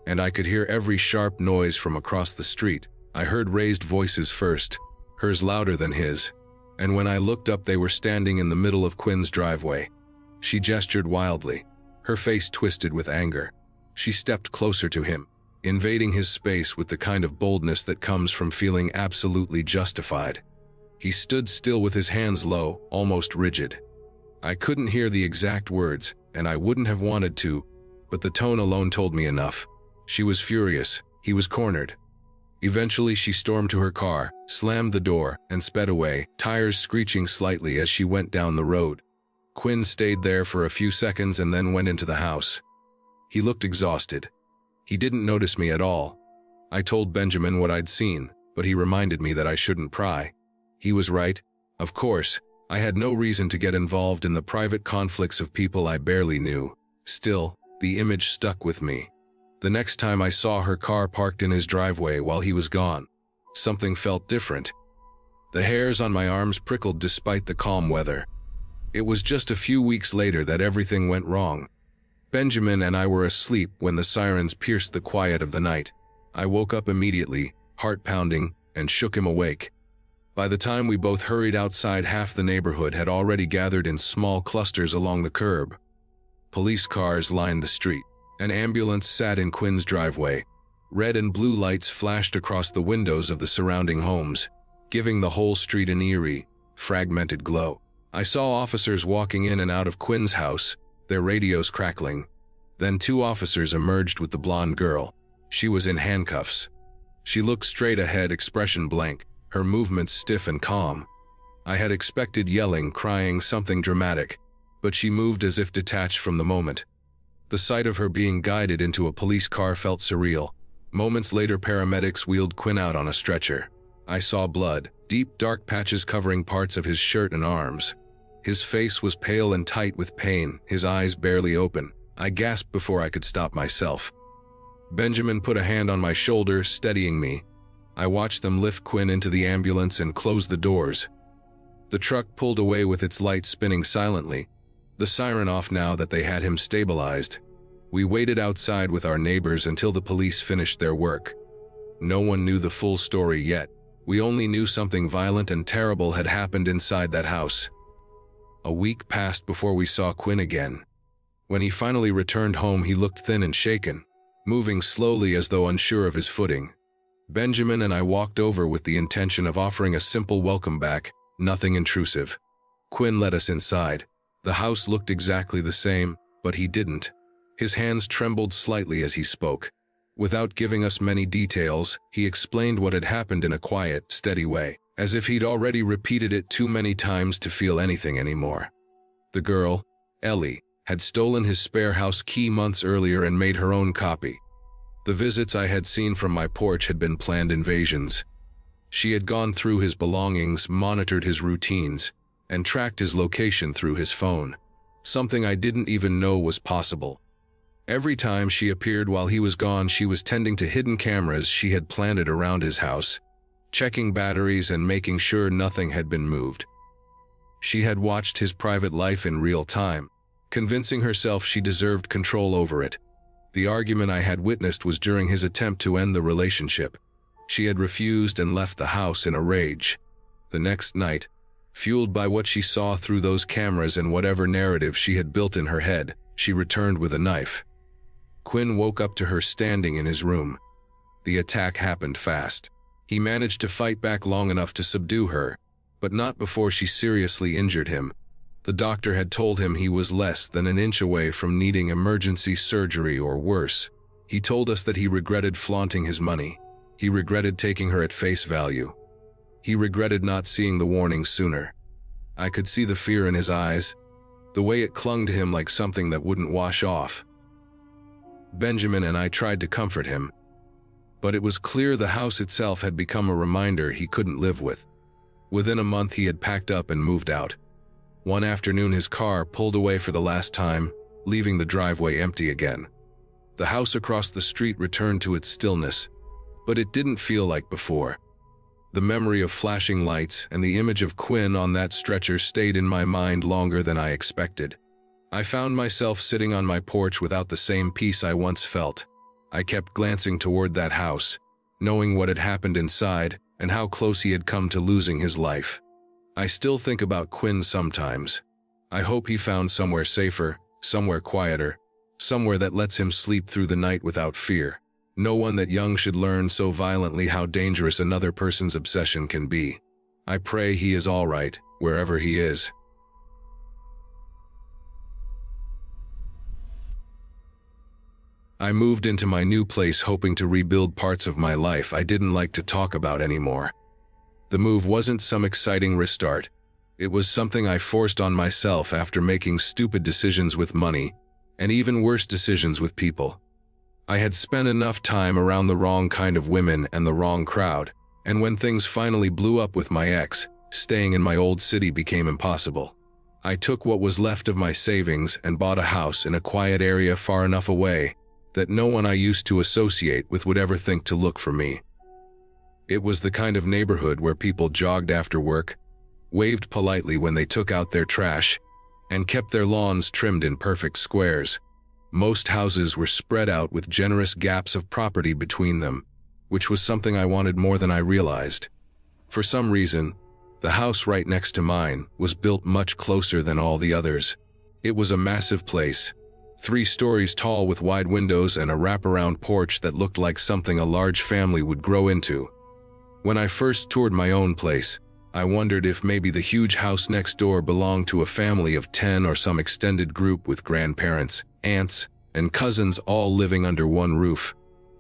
and I could hear every sharp noise from across the street. I heard raised voices first, hers louder than his, and when I looked up they were standing in the middle of Quinn's driveway. She gestured wildly, her face twisted with anger. She stepped closer to him, invading his space with the kind of boldness that comes from feeling absolutely justified. He stood still with his hands low, almost rigid. I couldn't hear the exact words, and I wouldn't have wanted to, but the tone alone told me enough. She was furious. He was cornered. Eventually she stormed to her car, slammed the door, and sped away, tires screeching slightly as she went down the road. Quinn stayed there for a few seconds and then went into the house. He looked exhausted. He didn't notice me at all. I told Benjamin what I'd seen, but he reminded me that I shouldn't pry. He was right. Of course, I had no reason to get involved in the private conflicts of people I barely knew. Still, the image stuck with me. The next time I saw her car parked in his driveway while he was gone, something felt different. The hairs on my arms prickled despite the calm weather. It was just a few weeks later that everything went wrong. Benjamin and I were asleep when the sirens pierced the quiet of the night. I woke up immediately, heart pounding, and shook him awake. By the time we both hurried outside, half the neighborhood had already gathered in small clusters along the curb. Police cars lined the street. An ambulance sat in Quinn's driveway. Red and blue lights flashed across the windows of the surrounding homes, giving the whole street an eerie, fragmented glow. I saw officers walking in and out of Quinn's house, their radios crackling. Then 2 officers emerged with the blonde girl. She was in handcuffs. She looked straight ahead, expression blank, her movements stiff and calm. I had expected yelling, crying, something dramatic, but she moved as if detached from the moment. The sight of her being guided into a police car felt surreal. Moments later, paramedics wheeled Quinn out on a stretcher. I saw blood, deep dark patches covering parts of his shirt and arms. His face was pale and tight with pain, his eyes barely open. I gasped before I could stop myself. Benjamin put a hand on my shoulder, steadying me. I watched them lift Quinn into the ambulance and close the doors. The truck pulled away with its lights spinning silently, the siren off now that they had him stabilized. We waited outside with our neighbors until the police finished their work. No one knew the full story yet. We only knew something violent and terrible had happened inside that house. A week passed before we saw Quinn again. When he finally returned home, he looked thin and shaken, moving slowly as though unsure of his footing. Benjamin and I walked over with the intention of offering a simple welcome back, nothing intrusive. Quinn let us inside. The house looked exactly the same, but he didn't. His hands trembled slightly as he spoke. Without giving us many details, he explained what had happened in a quiet, steady way, as if he'd already repeated it too many times to feel anything anymore. The girl, Ellie, had stolen his spare house key months earlier and made her own copy. The visits I had seen from my porch had been planned invasions. She had gone through his belongings, monitored his routines, and tracked his location through his phone, something I didn't even know was possible. Every time she appeared while he was gone, she was tending to hidden cameras she had planted around his house, checking batteries and making sure nothing had been moved. She had watched his private life in real time, convincing herself she deserved control over it. The argument I had witnessed was during his attempt to end the relationship. She had refused and left the house in a rage. The next night, fueled by what she saw through those cameras and whatever narrative she had built in her head, she returned with a knife. Quinn woke up to her standing in his room. The attack happened fast. He managed to fight back long enough to subdue her, but not before she seriously injured him. The doctor had told him he was less than an inch away from needing emergency surgery or worse. He told us that he regretted flaunting his money. He regretted taking her at face value. He regretted not seeing the warning sooner. I could see the fear in his eyes, the way it clung to him like something that wouldn't wash off. Benjamin and I tried to comfort him. But it was clear the house itself had become a reminder he couldn't live with. Within a month he had packed up and moved out. One afternoon his car pulled away for the last time, leaving the driveway empty again. The house across the street returned to its stillness, but it didn't feel like before. The memory of flashing lights and the image of Quinn on that stretcher stayed in my mind longer than I expected. I found myself sitting on my porch without the same peace I once felt. I kept glancing toward that house, knowing what had happened inside and how close he had come to losing his life. I still think about Quinn sometimes. I hope he found somewhere safer, somewhere quieter, somewhere that lets him sleep through the night without fear. No one that young should learn so violently how dangerous another person's obsession can be. I pray he is all right, wherever he is. I moved into my new place hoping to rebuild parts of my life I didn't like to talk about anymore. The move wasn't some exciting restart. It was something I forced on myself after making stupid decisions with money, and even worse decisions with people. I had spent enough time around the wrong kind of women and the wrong crowd, and when things finally blew up with my ex, staying in my old city became impossible. I took what was left of my savings and bought a house in a quiet area far enough away that no one I used to associate with would ever think to look for me. It was the kind of neighborhood where people jogged after work, waved politely when they took out their trash, and kept their lawns trimmed in perfect squares. Most houses were spread out with generous gaps of property between them, which was something I wanted more than I realized. For some reason, the house right next to mine was built much closer than all the others. It was a massive place, 3 stories tall with wide windows and a wraparound porch that looked like something a large family would grow into. When I first toured my own place, I wondered if maybe the huge house next door belonged to a family of 10 or some extended group with grandparents, aunts, and cousins all living under one roof.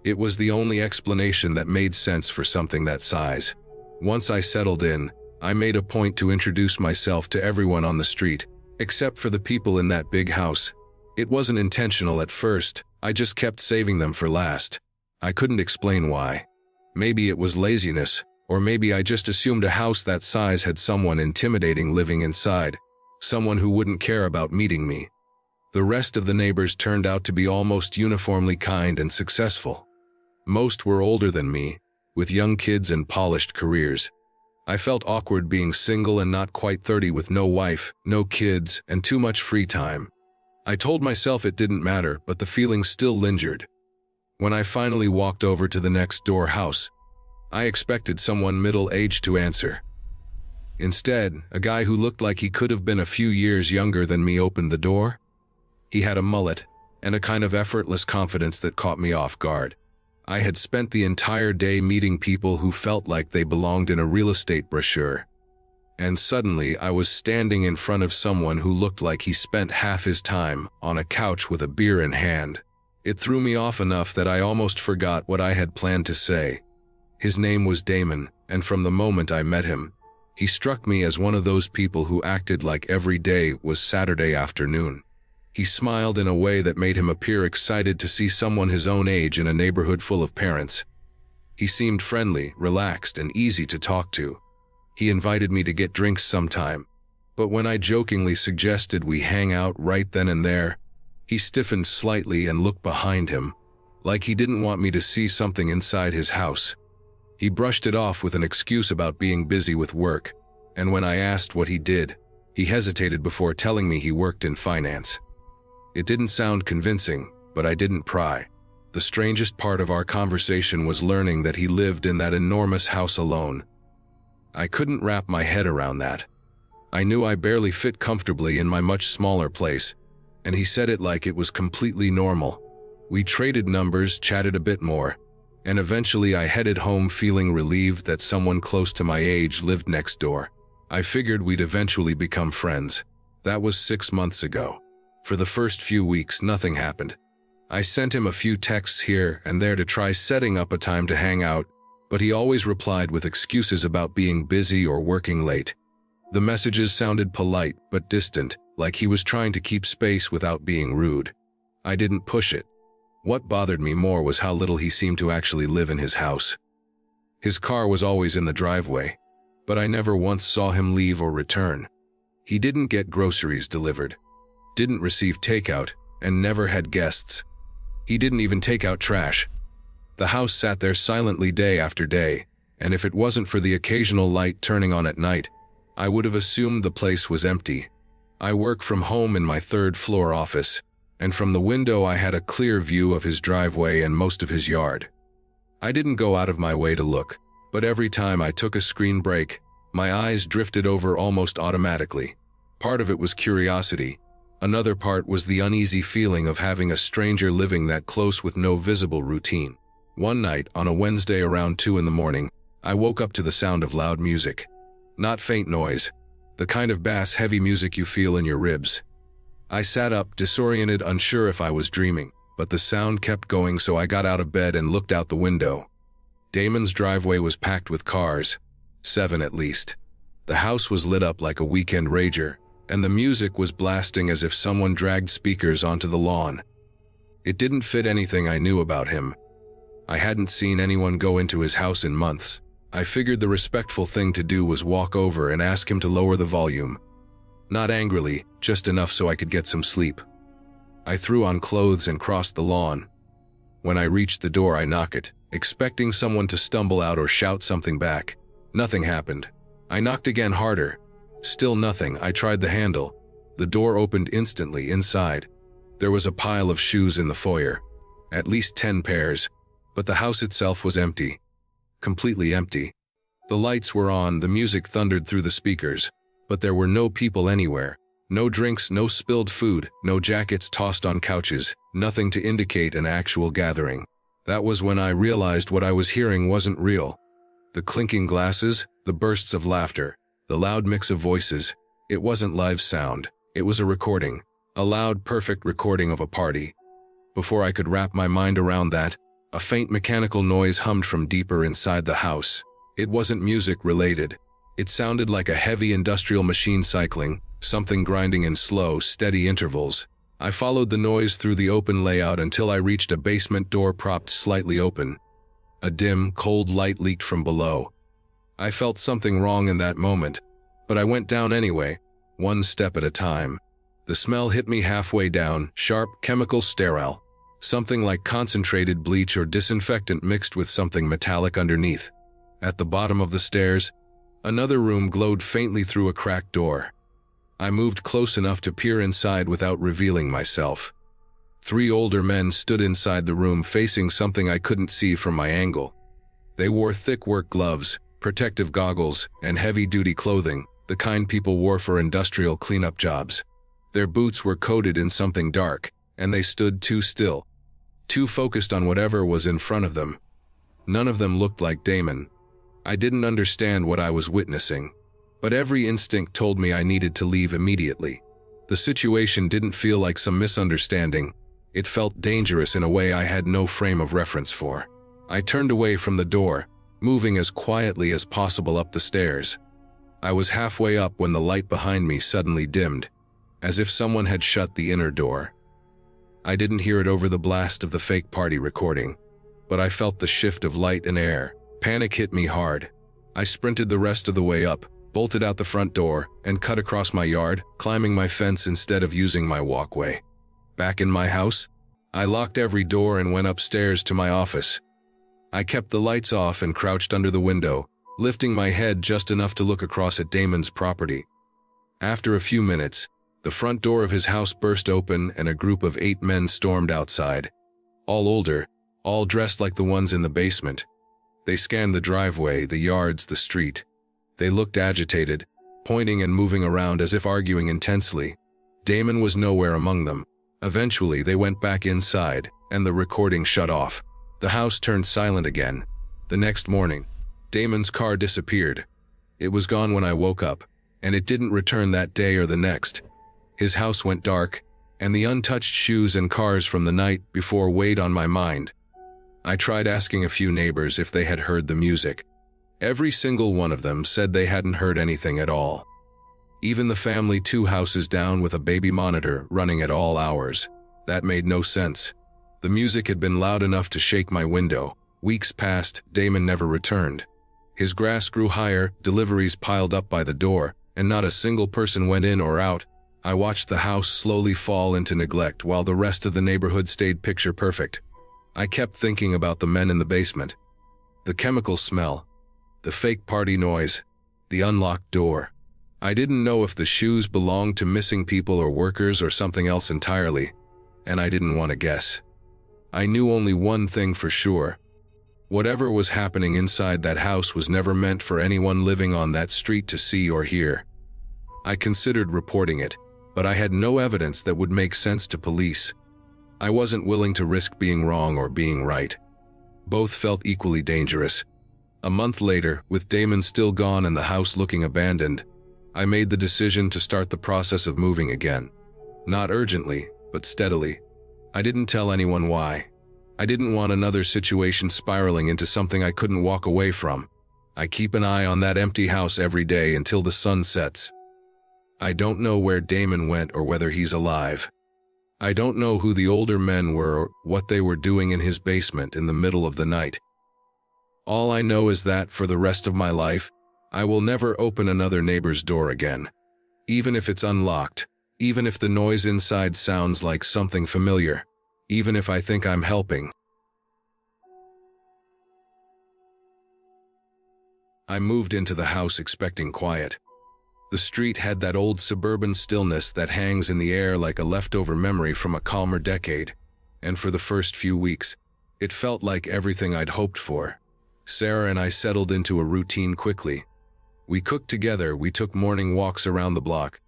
It was the only explanation that made sense for something that size. Once I settled in, I made a point to introduce myself to everyone on the street, except for the people in that big house. It wasn't intentional at first, I just kept saving them for last. I couldn't explain why. Maybe it was laziness, or maybe I just assumed a house that size had someone intimidating living inside, someone who wouldn't care about meeting me. The rest of the neighbors turned out to be almost uniformly kind and successful. Most were older than me, with young kids and polished careers. I felt awkward being single and not quite 30 with no wife, no kids, and too much free time. I told myself it didn't matter, but the feeling still lingered. When I finally walked over to the next door house, I expected someone middle-aged to answer. Instead, a guy who looked like he could have been a few years younger than me opened the door. He had a mullet and a kind of effortless confidence that caught me off guard. I had spent the entire day meeting people who felt like they belonged in a real estate brochure. And suddenly I was standing in front of someone who looked like he spent half his time on a couch with a beer in hand. It threw me off enough that I almost forgot what I had planned to say. His name was Damon, and from the moment I met him, he struck me as one of those people who acted like every day was Saturday afternoon. He smiled in a way that made him appear excited to see someone his own age in a neighborhood full of parents. He seemed friendly, relaxed, and easy to talk to. He invited me to get drinks sometime, but when I jokingly suggested we hang out right then and there, he stiffened slightly and looked behind him, like he didn't want me to see something inside his house. He brushed it off with an excuse about being busy with work, and when I asked what he did, he hesitated before telling me he worked in finance. It didn't sound convincing, but I didn't pry. The strangest part of our conversation was learning that he lived in that enormous house alone. I couldn't wrap my head around that. I knew I barely fit comfortably in my much smaller place, and he said it like it was completely normal. We traded numbers, chatted a bit more, and eventually I headed home feeling relieved that someone close to my age lived next door. I figured we'd eventually become friends. That was 6 months ago. For the first few weeks, nothing happened. I sent him a few texts here and there to try setting up a time to hang out, but he always replied with excuses about being busy or working late. The messages sounded polite but distant, like he was trying to keep space without being rude. I didn't push it. What bothered me more was how little he seemed to actually live in his house. His car was always in the driveway, but I never once saw him leave or return. He didn't get groceries delivered, didn't receive takeout, and never had guests. He didn't even take out trash. The house sat there silently day after day, and if it wasn't for the occasional light turning on at night, I would have assumed the place was empty. I work from home in my third-floor office, and from the window I had a clear view of his driveway and most of his yard. I didn't go out of my way to look, but every time I took a screen break, my eyes drifted over almost automatically. Part of it was curiosity. Another part was the uneasy feeling of having a stranger living that close with no visible routine. One night, on a Wednesday around 2 in the morning, I woke up to the sound of loud music. Not faint noise, the kind of bass-heavy music you feel in your ribs. I sat up, disoriented, unsure if I was dreaming, but the sound kept going, so I got out of bed and looked out the window. Damon's driveway was packed with cars, 7 at least. The house was lit up like a weekend rager, and the music was blasting as if someone dragged speakers onto the lawn. It didn't fit anything I knew about him. I hadn't seen anyone go into his house in months. I figured the respectful thing to do was walk over and ask him to lower the volume. Not angrily, just enough so I could get some sleep. I threw on clothes and crossed the lawn. When I reached the door, I knocked it, expecting someone to stumble out or shout something back. Nothing happened. I knocked again, harder. Still nothing. I tried the handle. The door opened instantly. Inside, there was a pile of shoes in the foyer. At least 10 pairs. But the house itself was empty. Completely empty. The lights were on, the music thundered through the speakers, but there were no people anywhere. No drinks, no spilled food, no jackets tossed on couches, nothing to indicate an actual gathering. That was when I realized what I was hearing wasn't real. The clinking glasses, the bursts of laughter, the loud mix of voices. It wasn't live sound. It was a recording. A loud, perfect recording of a party. Before I could wrap my mind around that, a faint mechanical noise hummed from deeper inside the house. It wasn't music-related. It sounded like a heavy industrial machine cycling, something grinding in slow, steady intervals. I followed the noise through the open layout until I reached a basement door propped slightly open. A dim, cold light leaked from below. I felt something wrong in that moment, but I went down anyway, one step at a time. The smell hit me halfway down, sharp, chemical, sterile. Something like concentrated bleach or disinfectant mixed with something metallic underneath. At the bottom of the stairs, another room glowed faintly through a cracked door. I moved close enough to peer inside without revealing myself. 3 older men stood inside the room facing something I couldn't see from my angle. They wore thick work gloves, protective goggles, and heavy-duty clothing, the kind people wore for industrial cleanup jobs. Their boots were coated in something dark, and they stood too still. Too focused on whatever was in front of them. None of them looked like Damon. I didn't understand what I was witnessing, but every instinct told me I needed to leave immediately. The situation didn't feel like some misunderstanding. It felt dangerous in a way I had no frame of reference for. I turned away from the door, moving as quietly as possible up the stairs. I was halfway up when the light behind me suddenly dimmed, as if someone had shut the inner door. I didn't hear it over the blast of the fake party recording, but I felt the shift of light and air. Panic hit me hard. I sprinted the rest of the way up, bolted out the front door, and cut across my yard, climbing my fence instead of using my walkway. Back in my house, I locked every door and went upstairs to my office. I kept the lights off and crouched under the window, lifting my head just enough to look across at Damon's property. After a few minutes, the front door of his house burst open and a group of 8 men stormed outside. All older, all dressed like the ones in the basement. They scanned the driveway, the yards, the street. They looked agitated, pointing and moving around as if arguing intensely. Damon was nowhere among them. Eventually, they went back inside, and the recording shut off. The house turned silent again. The next morning, Damon's car disappeared. It was gone when I woke up, and it didn't return that day or the next. His house went dark, and the untouched shoes and cars from the night before weighed on my mind. I tried asking a few neighbors if they had heard the music. Every single one of them said they hadn't heard anything at all. Even the family 2 houses down with a baby monitor running at all hours. That made no sense. The music had been loud enough to shake my window. Weeks passed, Damon never returned. His grass grew higher, deliveries piled up by the door, and not a single person went in or out. I watched the house slowly fall into neglect while the rest of the neighborhood stayed picture perfect. I kept thinking about the men in the basement. The chemical smell. The fake party noise. The unlocked door. I didn't know if the shoes belonged to missing people or workers or something else entirely, and I didn't want to guess. I knew only one thing for sure. Whatever was happening inside that house was never meant for anyone living on that street to see or hear. I considered reporting it, but I had no evidence that would make sense to police. I wasn't willing to risk being wrong or being right. Both felt equally dangerous. A month later, with Damon still gone and the house looking abandoned, I made the decision to start the process of moving again. Not urgently, but steadily. I didn't tell anyone why. I didn't want another situation spiraling into something I couldn't walk away from. I keep an eye on that empty house every day until the sun sets. I don't know where Damon went or whether he's alive. I don't know who the older men were or what they were doing in his basement in the middle of the night. All I know is that, for the rest of my life, I will never open another neighbor's door again. Even if it's unlocked, even if the noise inside sounds like something familiar, even if I think I'm helping. I moved into the house expecting quiet. The street had that old suburban stillness that hangs in the air like a leftover memory from a calmer decade, and for the first few weeks, it felt like everything I'd hoped for. Sarah and I settled into a routine quickly. We cooked together, we took morning walks around the block,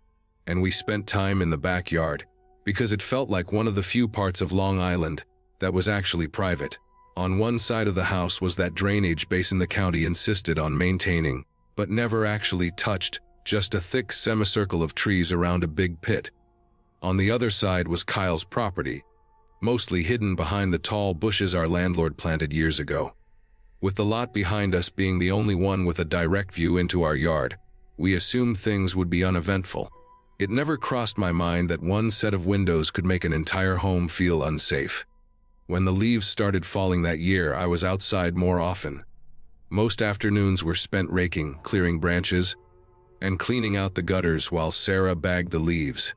and we spent time in the backyard, because it felt like one of the few parts of Long Island that was actually private. On one side of the house was that drainage basin the county insisted on maintaining, but never actually touched, just a thick semicircle of trees around a big pit. On the other side was Kyle's property, mostly hidden behind the tall bushes our landlord planted years ago. With the lot behind us being the only one with a direct view into our yard, we assumed things would be uneventful. It never crossed my mind that one set of windows could make an entire home feel unsafe. When the leaves started falling that year, I was outside more often. Most afternoons were spent raking, clearing branches, and cleaning out the gutters while Sarah bagged the leaves.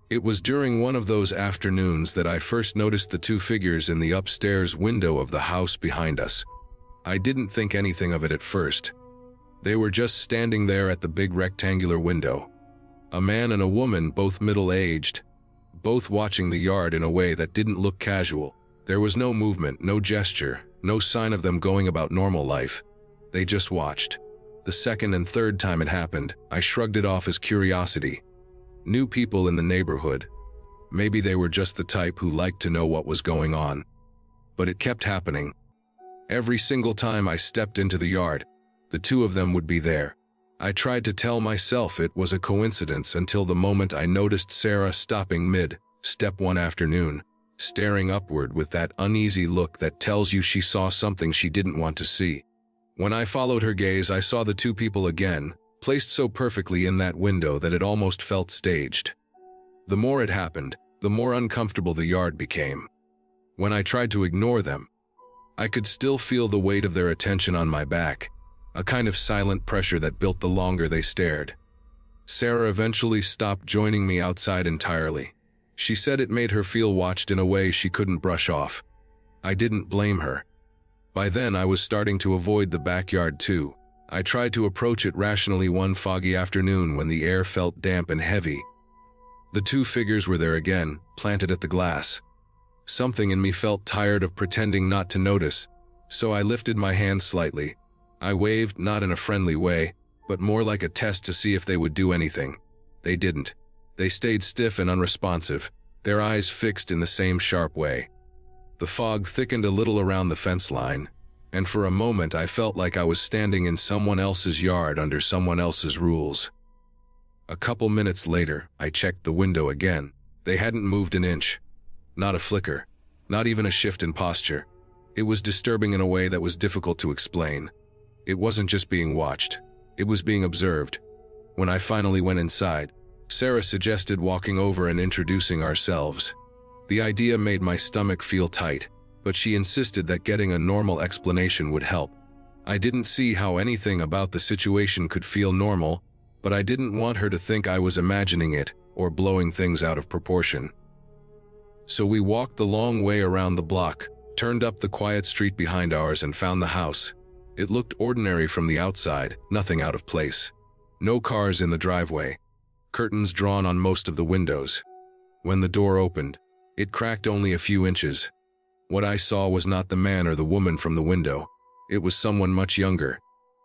It was during one of those afternoons that I first noticed the two figures in the upstairs window of the house behind us. I didn't think anything of it at first. They were just standing there at the big rectangular window. A man and a woman, both middle-aged, both watching the yard in a way that didn't look casual. There was no movement, no gesture, no sign of them going about normal life. They just watched. The second and third time it happened, I shrugged it off as curiosity. New people in the neighborhood. Maybe they were just the type who liked to know what was going on. But it kept happening. Every single time I stepped into the yard, the two of them would be there. I tried to tell myself it was a coincidence until the moment I noticed Sarah stopping mid-step one afternoon, staring upward with that uneasy look that tells you she saw something she didn't want to see. When I followed her gaze, I saw the two people again, placed so perfectly in that window that it almost felt staged. The more it happened, the more uncomfortable the yard became. When I tried to ignore them, I could still feel the weight of their attention on my back, a kind of silent pressure that built the longer they stared. Sarah eventually stopped joining me outside entirely. She said it made her feel watched in a way she couldn't brush off. I didn't blame her. By then I was starting to avoid the backyard too. I tried to approach it rationally one foggy afternoon when the air felt damp and heavy. The two figures were there again, planted at the glass. Something in me felt tired of pretending not to notice, so I lifted my hand slightly. I waved, not in a friendly way, but more like a test to see if they would do anything. They didn't. They stayed stiff and unresponsive, their eyes fixed in the same sharp way. The fog thickened a little around the fence line, and for a moment I felt like I was standing in someone else's yard under someone else's rules. A couple minutes later, I checked the window again. They hadn't moved an inch. Not a flicker, not even a shift in posture. It was disturbing in a way that was difficult to explain. It wasn't just being watched, it was being observed. When I finally went inside, Sarah suggested walking over and introducing ourselves. The idea made my stomach feel tight, but she insisted that getting a normal explanation would help. I didn't see how anything about the situation could feel normal, but I didn't want her to think I was imagining it or blowing things out of proportion. So we walked the long way around the block, turned up the quiet street behind ours and found the house. It looked ordinary from the outside, nothing out of place. No cars in the driveway. Curtains drawn on most of the windows. When the door opened, it cracked only a few inches. What I saw was not the man or the woman from the window. It was someone much younger.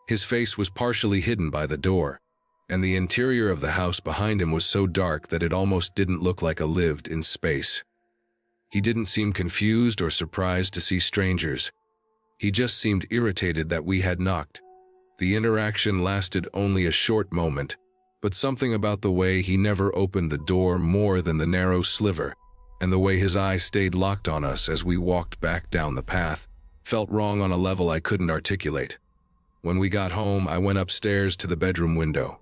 His face was partially hidden by the door, and the interior of the house behind him was so dark that it almost didn't look like a lived-in space. He didn't seem confused or surprised to see strangers. He just seemed irritated that we had knocked. The interaction lasted only a short moment, but something about the way he never opened the door more than the narrow sliver, and the way his eyes stayed locked on us as we walked back down the path, felt wrong on a level I couldn't articulate. When we got home, I went upstairs to the bedroom window.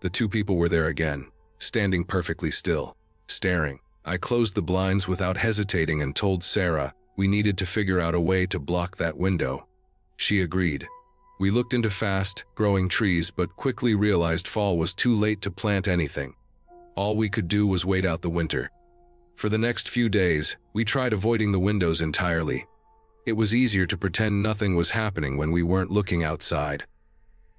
The two people were there again, standing perfectly still, staring. I closed the blinds without hesitating and told Sarah we needed to figure out a way to block that window. She agreed. We looked into fast-growing trees but quickly realized fall was too late to plant anything. All we could do was wait out the winter. For the next few days, we tried avoiding the windows entirely. It was easier to pretend nothing was happening when we weren't looking outside.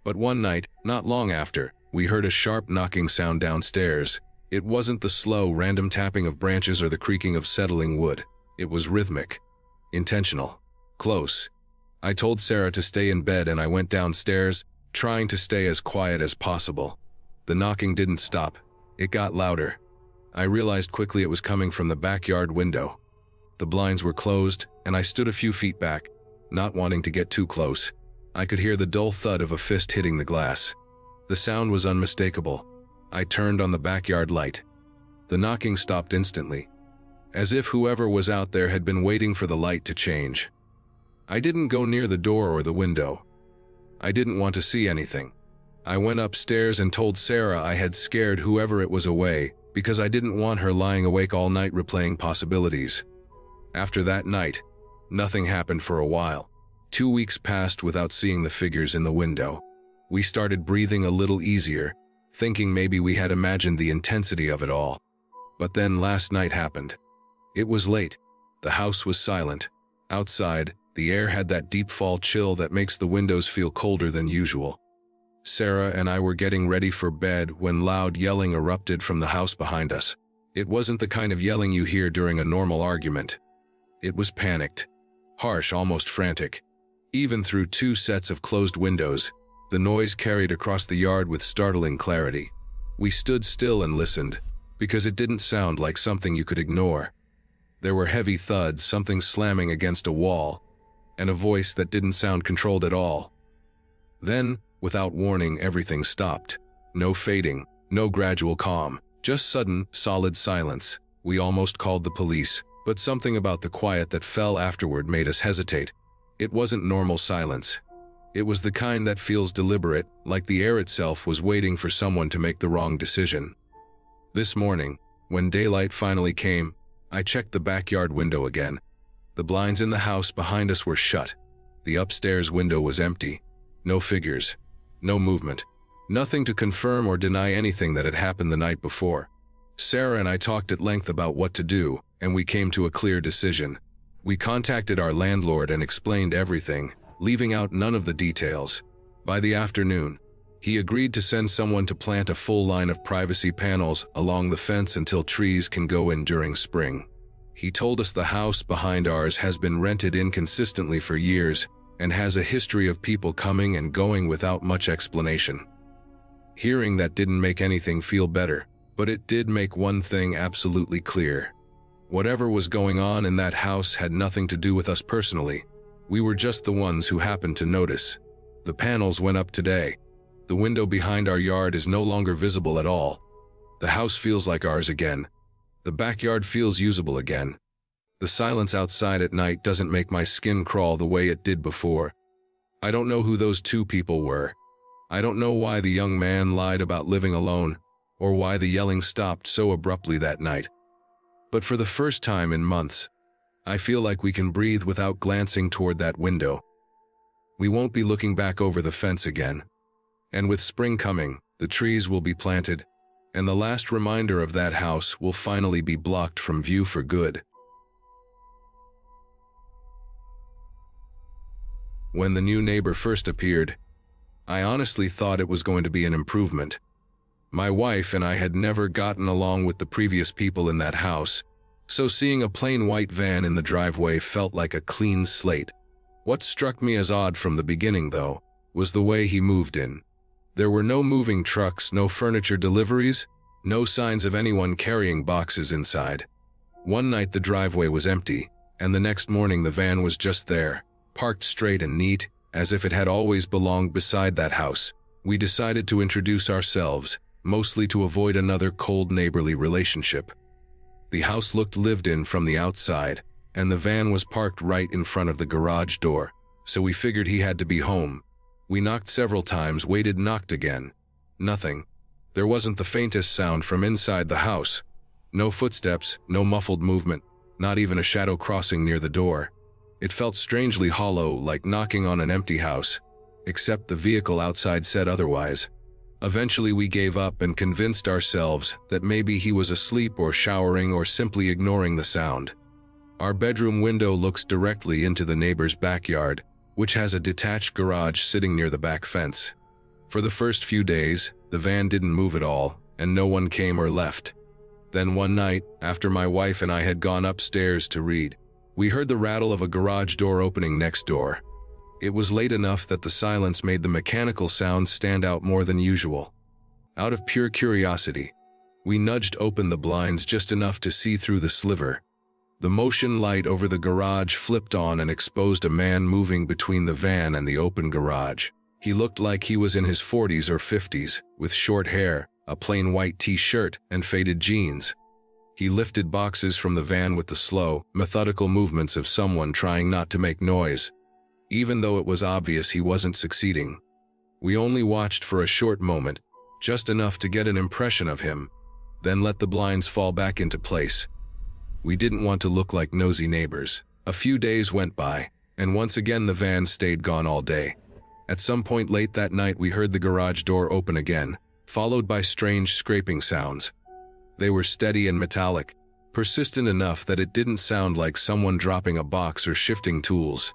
But one night, not long after, we heard a sharp knocking sound downstairs. It wasn't the slow, random tapping of branches or the creaking of settling wood. It was rhythmic, intentional, close. I told Sarah to stay in bed and I went downstairs, trying to stay as quiet as possible. The knocking didn't stop. It got louder. I realized quickly it was coming from the backyard window. The blinds were closed, and I stood a few feet back, not wanting to get too close. I could hear the dull thud of a fist hitting the glass. The sound was unmistakable. I turned on the backyard light. The knocking stopped instantly, as if whoever was out there had been waiting for the light to change. I didn't go near the door or the window. I didn't want to see anything. I went upstairs and told Sarah I had scared whoever it was away because I didn't want her lying awake all night replaying possibilities. After that night, nothing happened for a while. 2 weeks passed without seeing the figures in the window. We started breathing a little easier, thinking maybe we had imagined the intensity of it all. But then last night happened. It was late. The house was silent. Outside, the air had that deep fall chill that makes the windows feel colder than usual. Sarah and I were getting ready for bed when loud yelling erupted from the house behind us. It wasn't the kind of yelling you hear during a normal argument. It was panicked, harsh, almost frantic. Even through 2 sets of closed windows, the noise carried across the yard with startling clarity. We stood still and listened, because it didn't sound like something you could ignore. There were heavy thuds, something slamming against a wall, and a voice that didn't sound controlled at all. Then, without warning, everything stopped. No fading, no gradual calm, just sudden, solid silence. We almost called the police, but something about the quiet that fell afterward made us hesitate. It wasn't normal silence. It was the kind that feels deliberate, like the air itself was waiting for someone to make the wrong decision. This morning, when daylight finally came, I checked the backyard window again. The blinds in the house behind us were shut. The upstairs window was empty. No figures. No movement. Nothing to confirm or deny anything that had happened the night before. Sarah and I talked at length about what to do, and we came to a clear decision. We contacted our landlord and explained everything, leaving out none of the details. By the afternoon, he agreed to send someone to plant a full line of privacy panels along the fence until trees can go in during spring. He told us the house behind ours has been rented inconsistently for years and has a history of people coming and going without much explanation. Hearing that didn't make anything feel better, but it did make one thing absolutely clear. Whatever was going on in that house had nothing to do with us personally. We were just the ones who happened to notice. The panels went up today. The window behind our yard is no longer visible at all. The house feels like ours again. The backyard feels usable again. The silence outside at night doesn't make my skin crawl the way it did before. I don't know who those 2 people were. I don't know why the young man lied about living alone, or why the yelling stopped so abruptly that night. But for the first time in months, I feel like we can breathe without glancing toward that window. We won't be looking back over the fence again. And with spring coming, the trees will be planted, and the last reminder of that house will finally be blocked from view for good. When the new neighbor first appeared, I honestly thought it was going to be an improvement. My wife and I had never gotten along with the previous people in that house, so seeing a plain white van in the driveway felt like a clean slate. What struck me as odd from the beginning, though, was the way he moved in. There were no moving trucks, no furniture deliveries, no signs of anyone carrying boxes inside. One night the driveway was empty, and the next morning the van was just there, parked straight and neat, as if it had always belonged beside that house. We decided to introduce ourselves, mostly to avoid another cold neighborly relationship. The house looked lived in from the outside, and the van was parked right in front of the garage door, so we figured he had to be home. We knocked several times, waited, knocked again. Nothing. There wasn't the faintest sound from inside the house. No footsteps, no muffled movement, not even a shadow crossing near the door. It felt strangely hollow, like knocking on an empty house, except the vehicle outside said otherwise. Eventually we gave up and convinced ourselves that maybe he was asleep or showering or simply ignoring the sound. Our bedroom window looks directly into the neighbor's backyard, which has a detached garage sitting near the back fence. For the first few days, the van didn't move at all, and no one came or left. Then one night, after my wife and I had gone upstairs to read, we heard the rattle of a garage door opening next door. It was late enough that the silence made the mechanical sound stand out more than usual. Out of pure curiosity, we nudged open the blinds just enough to see through the sliver. The motion light over the garage flipped on and exposed a man moving between the van and the open garage. He looked like he was in his 40s or 50s, with short hair, a plain white t-shirt, and faded jeans. He lifted boxes from the van with the slow, methodical movements of someone trying not to make noise, even though it was obvious he wasn't succeeding. We only watched for a short moment, just enough to get an impression of him, then let the blinds fall back into place. We didn't want to look like nosy neighbors. A few days went by, and once again the van stayed gone all day. At some point late that night we heard the garage door open again, followed by strange scraping sounds. They were steady and metallic, persistent enough that it didn't sound like someone dropping a box or shifting tools.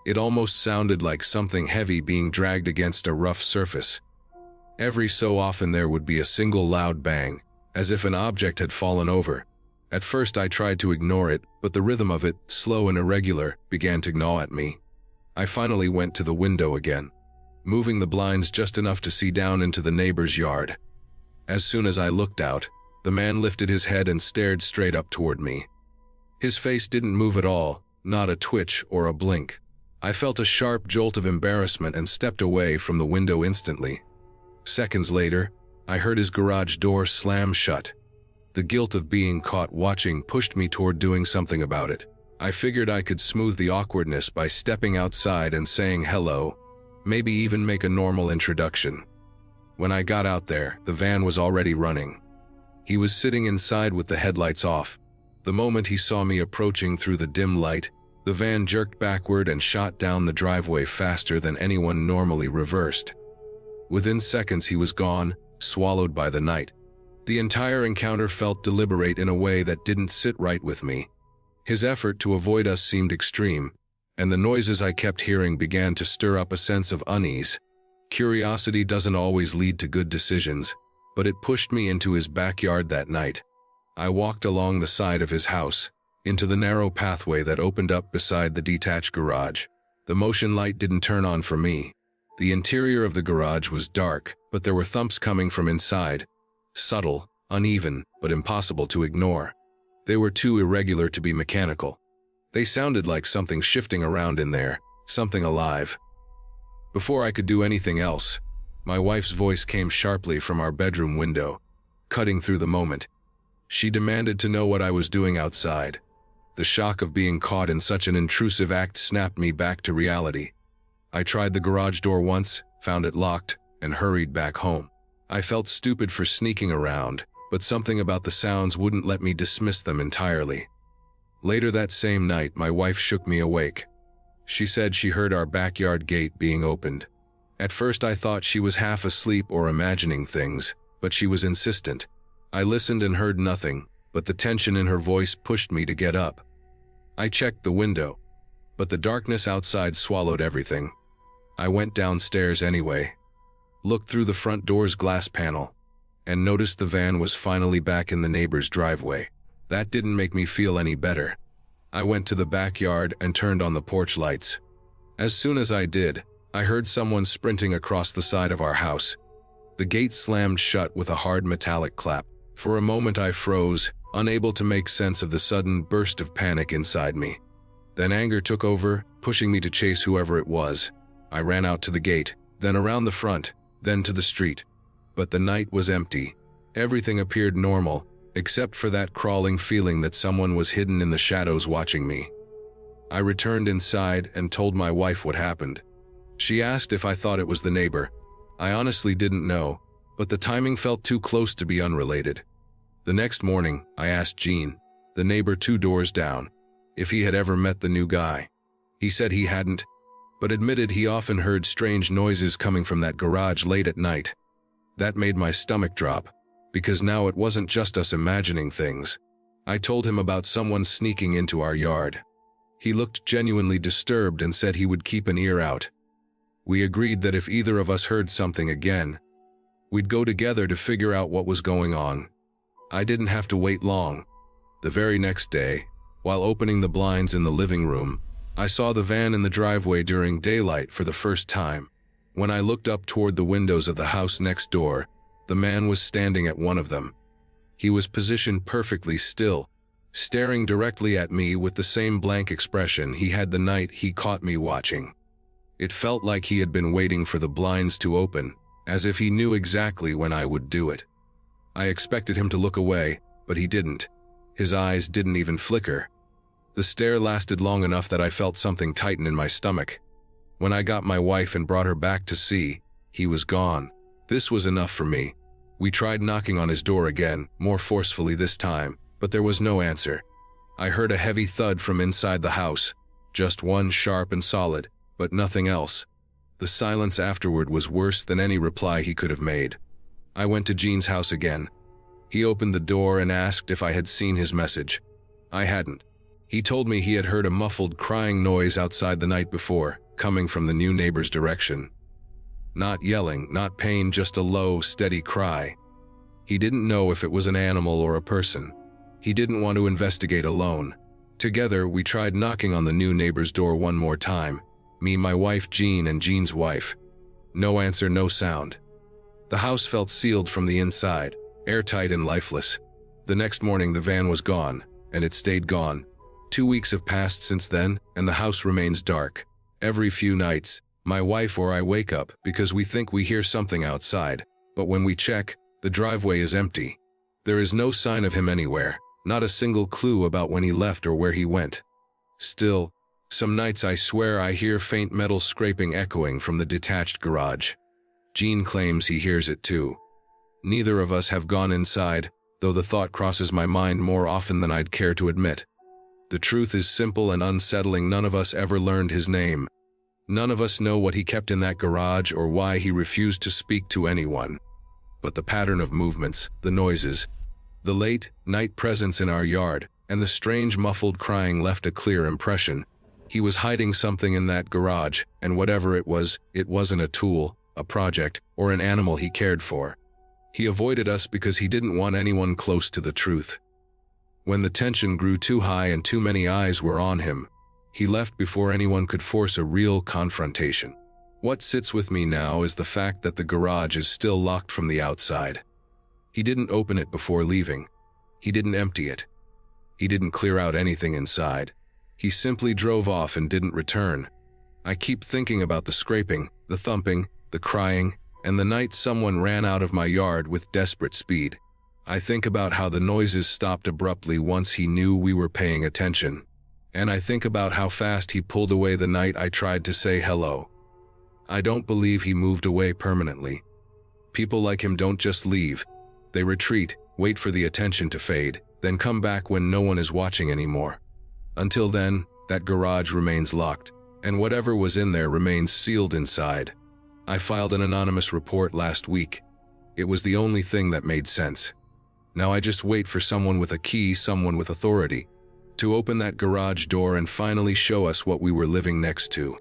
It almost sounded like something heavy being dragged against a rough surface. Every so often there would be a single loud bang, as if an object had fallen over. At first I tried to ignore it, but the rhythm of it, slow and irregular, began to gnaw at me. I finally went to the window again, moving the blinds just enough to see down into the neighbor's yard. As soon as I looked out, the man lifted his head and stared straight up toward me. His face didn't move at all, not a twitch or a blink. I felt a sharp jolt of embarrassment and stepped away from the window instantly. Seconds later, I heard his garage door slam shut. The guilt of being caught watching pushed me toward doing something about it. I figured I could smooth the awkwardness by stepping outside and saying hello, maybe even make a normal introduction. When I got out there, the van was already running. He was sitting inside with the headlights off. The moment he saw me approaching through the dim light, the van jerked backward and shot down the driveway faster than anyone normally reversed. Within seconds he was gone, swallowed by the night. The entire encounter felt deliberate in a way that didn't sit right with me. His effort to avoid us seemed extreme, and the noises I kept hearing began to stir up a sense of unease. Curiosity doesn't always lead to good decisions, but it pushed me into his backyard that night. I walked along the side of his house, into the narrow pathway that opened up beside the detached garage. The motion light didn't turn on for me. The interior of the garage was dark, but there were thumps coming from inside. Subtle, uneven, but impossible to ignore. They were too irregular to be mechanical. They sounded like something shifting around in there, something alive. Before I could do anything else, my wife's voice came sharply from our bedroom window, cutting through the moment. She demanded to know what I was doing outside. The shock of being caught in such an intrusive act snapped me back to reality. I tried the garage door once, found it locked, and hurried back home. I felt stupid for sneaking around, but something about the sounds wouldn't let me dismiss them entirely. Later that same night, my wife shook me awake. She said she heard our backyard gate being opened. At first I thought she was half asleep or imagining things, but she was insistent. I listened and heard nothing, but the tension in her voice pushed me to get up. I checked the window, but the darkness outside swallowed everything. I went downstairs anyway, looked through the front door's glass panel, and noticed the van was finally back in the neighbor's driveway. That didn't make me feel any better. I went to the backyard and turned on the porch lights. As soon as I did, I heard someone sprinting across the side of our house. The gate slammed shut with a hard metallic clap. For a moment I froze, unable to make sense of the sudden burst of panic inside me. Then anger took over, pushing me to chase whoever it was. I ran out to the gate, then around the front, then to the street. But the night was empty. Everything appeared normal, except for that crawling feeling that someone was hidden in the shadows watching me. I returned inside and told my wife what happened. She asked if I thought it was the neighbor. I honestly didn't know, but the timing felt too close to be unrelated. The next morning, I asked Gene, the neighbor 2 doors down, if he had ever met the new guy. He said he hadn't, but admitted he often heard strange noises coming from that garage late at night. That made my stomach drop, because now it wasn't just us imagining things. I told him about someone sneaking into our yard. He looked genuinely disturbed and said he would keep an ear out. We agreed that if either of us heard something again, we'd go together to figure out what was going on. I didn't have to wait long. The very next day, while opening the blinds in the living room, I saw the van in the driveway during daylight for the first time. When I looked up toward the windows of the house next door, the man was standing at one of them. He was positioned perfectly still, staring directly at me with the same blank expression he had the night he caught me watching. It felt like he had been waiting for the blinds to open, as if he knew exactly when I would do it. I expected him to look away, but he didn't. His eyes didn't even flicker. The stare lasted long enough that I felt something tighten in my stomach. When I got my wife and brought her back to see, he was gone. This was enough for me. We tried knocking on his door again, more forcefully this time, but there was no answer. I heard a heavy thud from inside the house, just one sharp and solid, but nothing else. The silence afterward was worse than any reply he could have made. I went to Gene's house again. He opened the door and asked if I had seen his message. I hadn't. He told me he had heard a muffled crying noise outside the night before, coming from the new neighbor's direction. Not yelling, not pain, just a low, steady cry. He didn't know if it was an animal or a person. He didn't want to investigate alone. Together, we tried knocking on the new neighbor's door one more time. Me, my wife Jean, and Jean's wife. No answer, no sound. The house felt sealed from the inside, airtight and lifeless. The next morning the van was gone, and it stayed gone. 2 weeks have passed since then, and the house remains dark. Every few nights, my wife or I wake up because we think we hear something outside, but when we check, the driveway is empty. There is no sign of him anywhere, not a single clue about when he left or where he went. Still, some nights I swear I hear faint metal scraping echoing from the detached garage. Gene claims he hears it too. Neither of us have gone inside, though the thought crosses my mind more often than I'd care to admit. The truth is simple and unsettling. None of us ever learned his name. None of us know what he kept in that garage or why he refused to speak to anyone. But the pattern of movements, the noises, the late-night presence in our yard, and the strange muffled crying left a clear impression. He was hiding something in that garage, and whatever it wasn't a tool, a project, or an animal he cared for. He avoided us because he didn't want anyone close to the truth. When the tension grew too high and too many eyes were on him, he left before anyone could force a real confrontation. What sits with me now is the fact that the garage is still locked from the outside. He didn't open it before leaving. He didn't empty it. He didn't clear out anything inside. He simply drove off and didn't return. I keep thinking about the scraping, the thumping, the crying, and the night someone ran out of my yard with desperate speed. I think about how the noises stopped abruptly once he knew we were paying attention. And I think about how fast he pulled away the night I tried to say hello. I don't believe he moved away permanently. People like him don't just leave. They retreat, wait for the attention to fade, then come back when no one is watching anymore. Until then, that garage remains locked, and whatever was in there remains sealed inside. I filed an anonymous report last week. It was the only thing that made sense. Now I just wait for someone with a key, someone with authority, to open that garage door and finally show us what we were living next to.